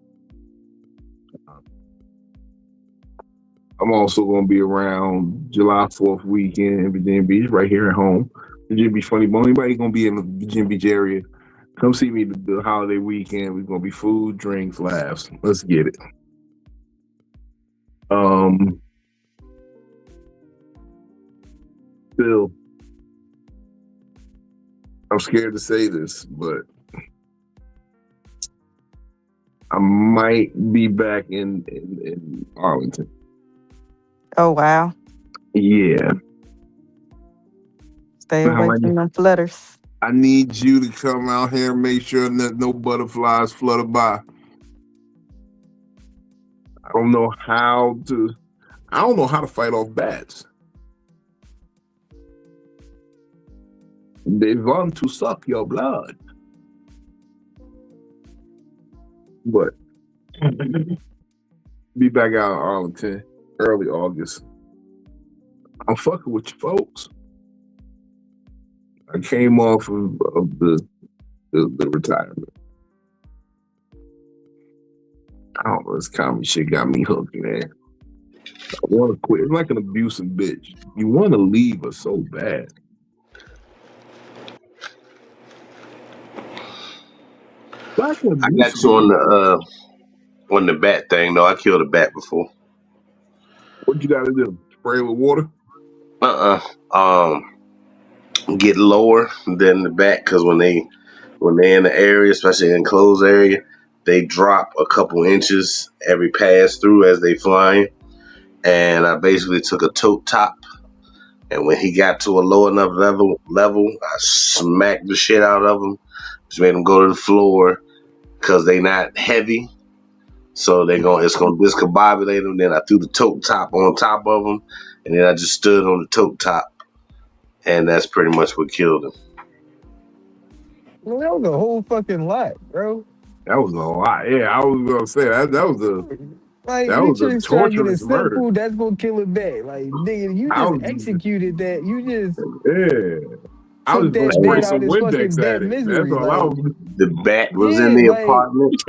I'm also going to be around July 4th weekend in Virginia Beach, right here at home. Virginia Beach Funny Bone. Anybody going to be in the Virginia Beach area, come see me the holiday weekend. We're going to be food, drinks, laughs. Let's get it. Still, I'm scared to say this, but I might be back in Arlington. Oh, wow. Yeah. Stay away from them flutters. I need you to come out here and make sure that no butterflies flutter by. I don't know how to fight off bats. They want to suck your blood. But Be back out in Arlington early August. I'm fucking with you folks. I came off of the retirement. I don't know, this comedy shit got me hooked, man. I want to quit. It's like an abusive bitch. You want to leave her so bad. I got you on the bat thing, though. I killed a bat before. What you got to do? Spray with water? Get lower than the bat, because when they in the area, especially in enclosed area, they drop a couple inches every pass through as they flying. And I basically took a tote top, and when he got to a low enough level, I smacked the shit out of him. Just made him go to the floor, because they not heavy. So it's gonna discombobulate them. Then I threw the tote top on top of them, and then I just stood on the tote top, and that's pretty much what killed him. Well, that was a whole fucking lot, bro. That was a lot. Yeah, I was gonna say that was a torturous murder. That's gonna kill a bat. Like, nigga, you just executed that. You just I was that spray bat some out his Windex fucking bat at it. misery. That's all I was. The bat was in the apartment.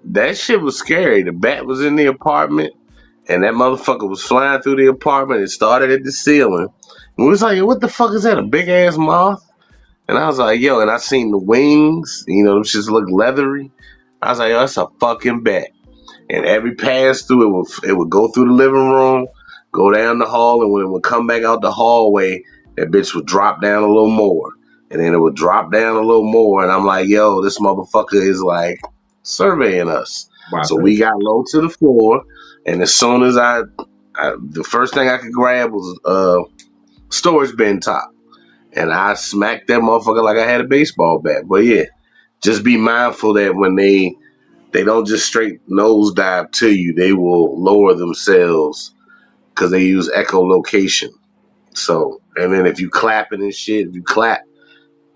That shit was scary. The bat was in the apartment, and that motherfucker was flying through the apartment. It started at the ceiling. And we was like, what the fuck is that? A big ass moth? And I was like, yo, and I seen the wings, them just look leathery. I was like, yo, that's a fucking bat. And every pass through, it would go through the living room, go down the hall, and when it would come back out the hallway, that bitch would drop down a little more. And then it would drop down a little more. And I'm like, yo, this motherfucker is like surveying us. Wow. So we got low to the floor. And as soon as the first thing I could grab was storage bin top. And I smacked that motherfucker like I had a baseball bat. But yeah, just be mindful that when they don't just straight nosedive to you, they will lower themselves because they use echolocation. So, and then if you clapping and shit, if you clap,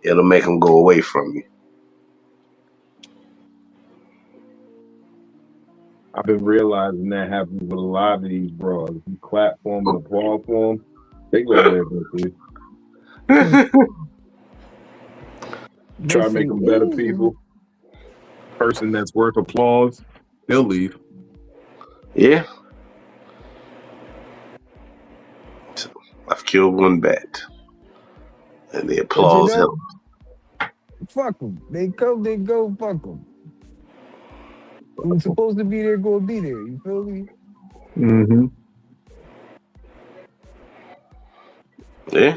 it'll make them go away from you. I've been realizing that happens with a lot of these bros. If you clap for them and applaud for them, they go away with you. Try to make them better people. Person that's worth applause, they'll leave. Yeah. I've killed one bat. And the applause helped. Fuck them. They come, they go, fuck them. Who's supposed to be there, go be there. You feel me? Mm-hmm. Yeah.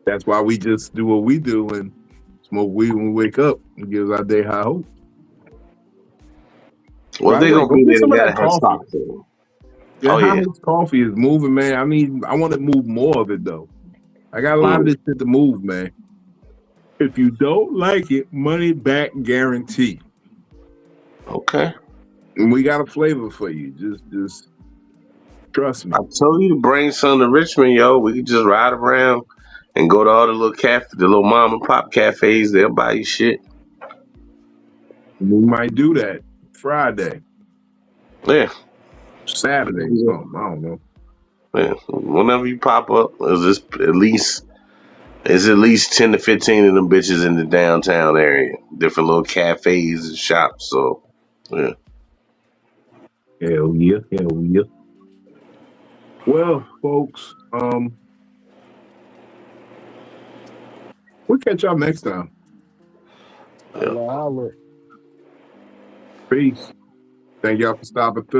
That's why we just do what we do and smoke weed when we wake up and gives our day high hope. Well, they're going to be there. They got to have coffee. Yeah, how much coffee is moving, man? I mean, I want to move more of it, though. I got a lot of this shit to move, man. If you don't like it, money back guarantee. Okay. And we got a flavor for you. Just trust me. I told you to bring some to Richmond, yo. We could just ride around and go to all the little the little mom and pop cafes. They'll buy you shit. We might do that Friday. Yeah. Saturday, something. I don't know. Yeah. Whenever you pop up, it's at least 10 to 15 of them bitches in the downtown area. Different little cafes and shops. So, yeah. Hell yeah. Well, folks, we'll catch y'all next time. Yeah. Peace. Thank y'all for stopping through.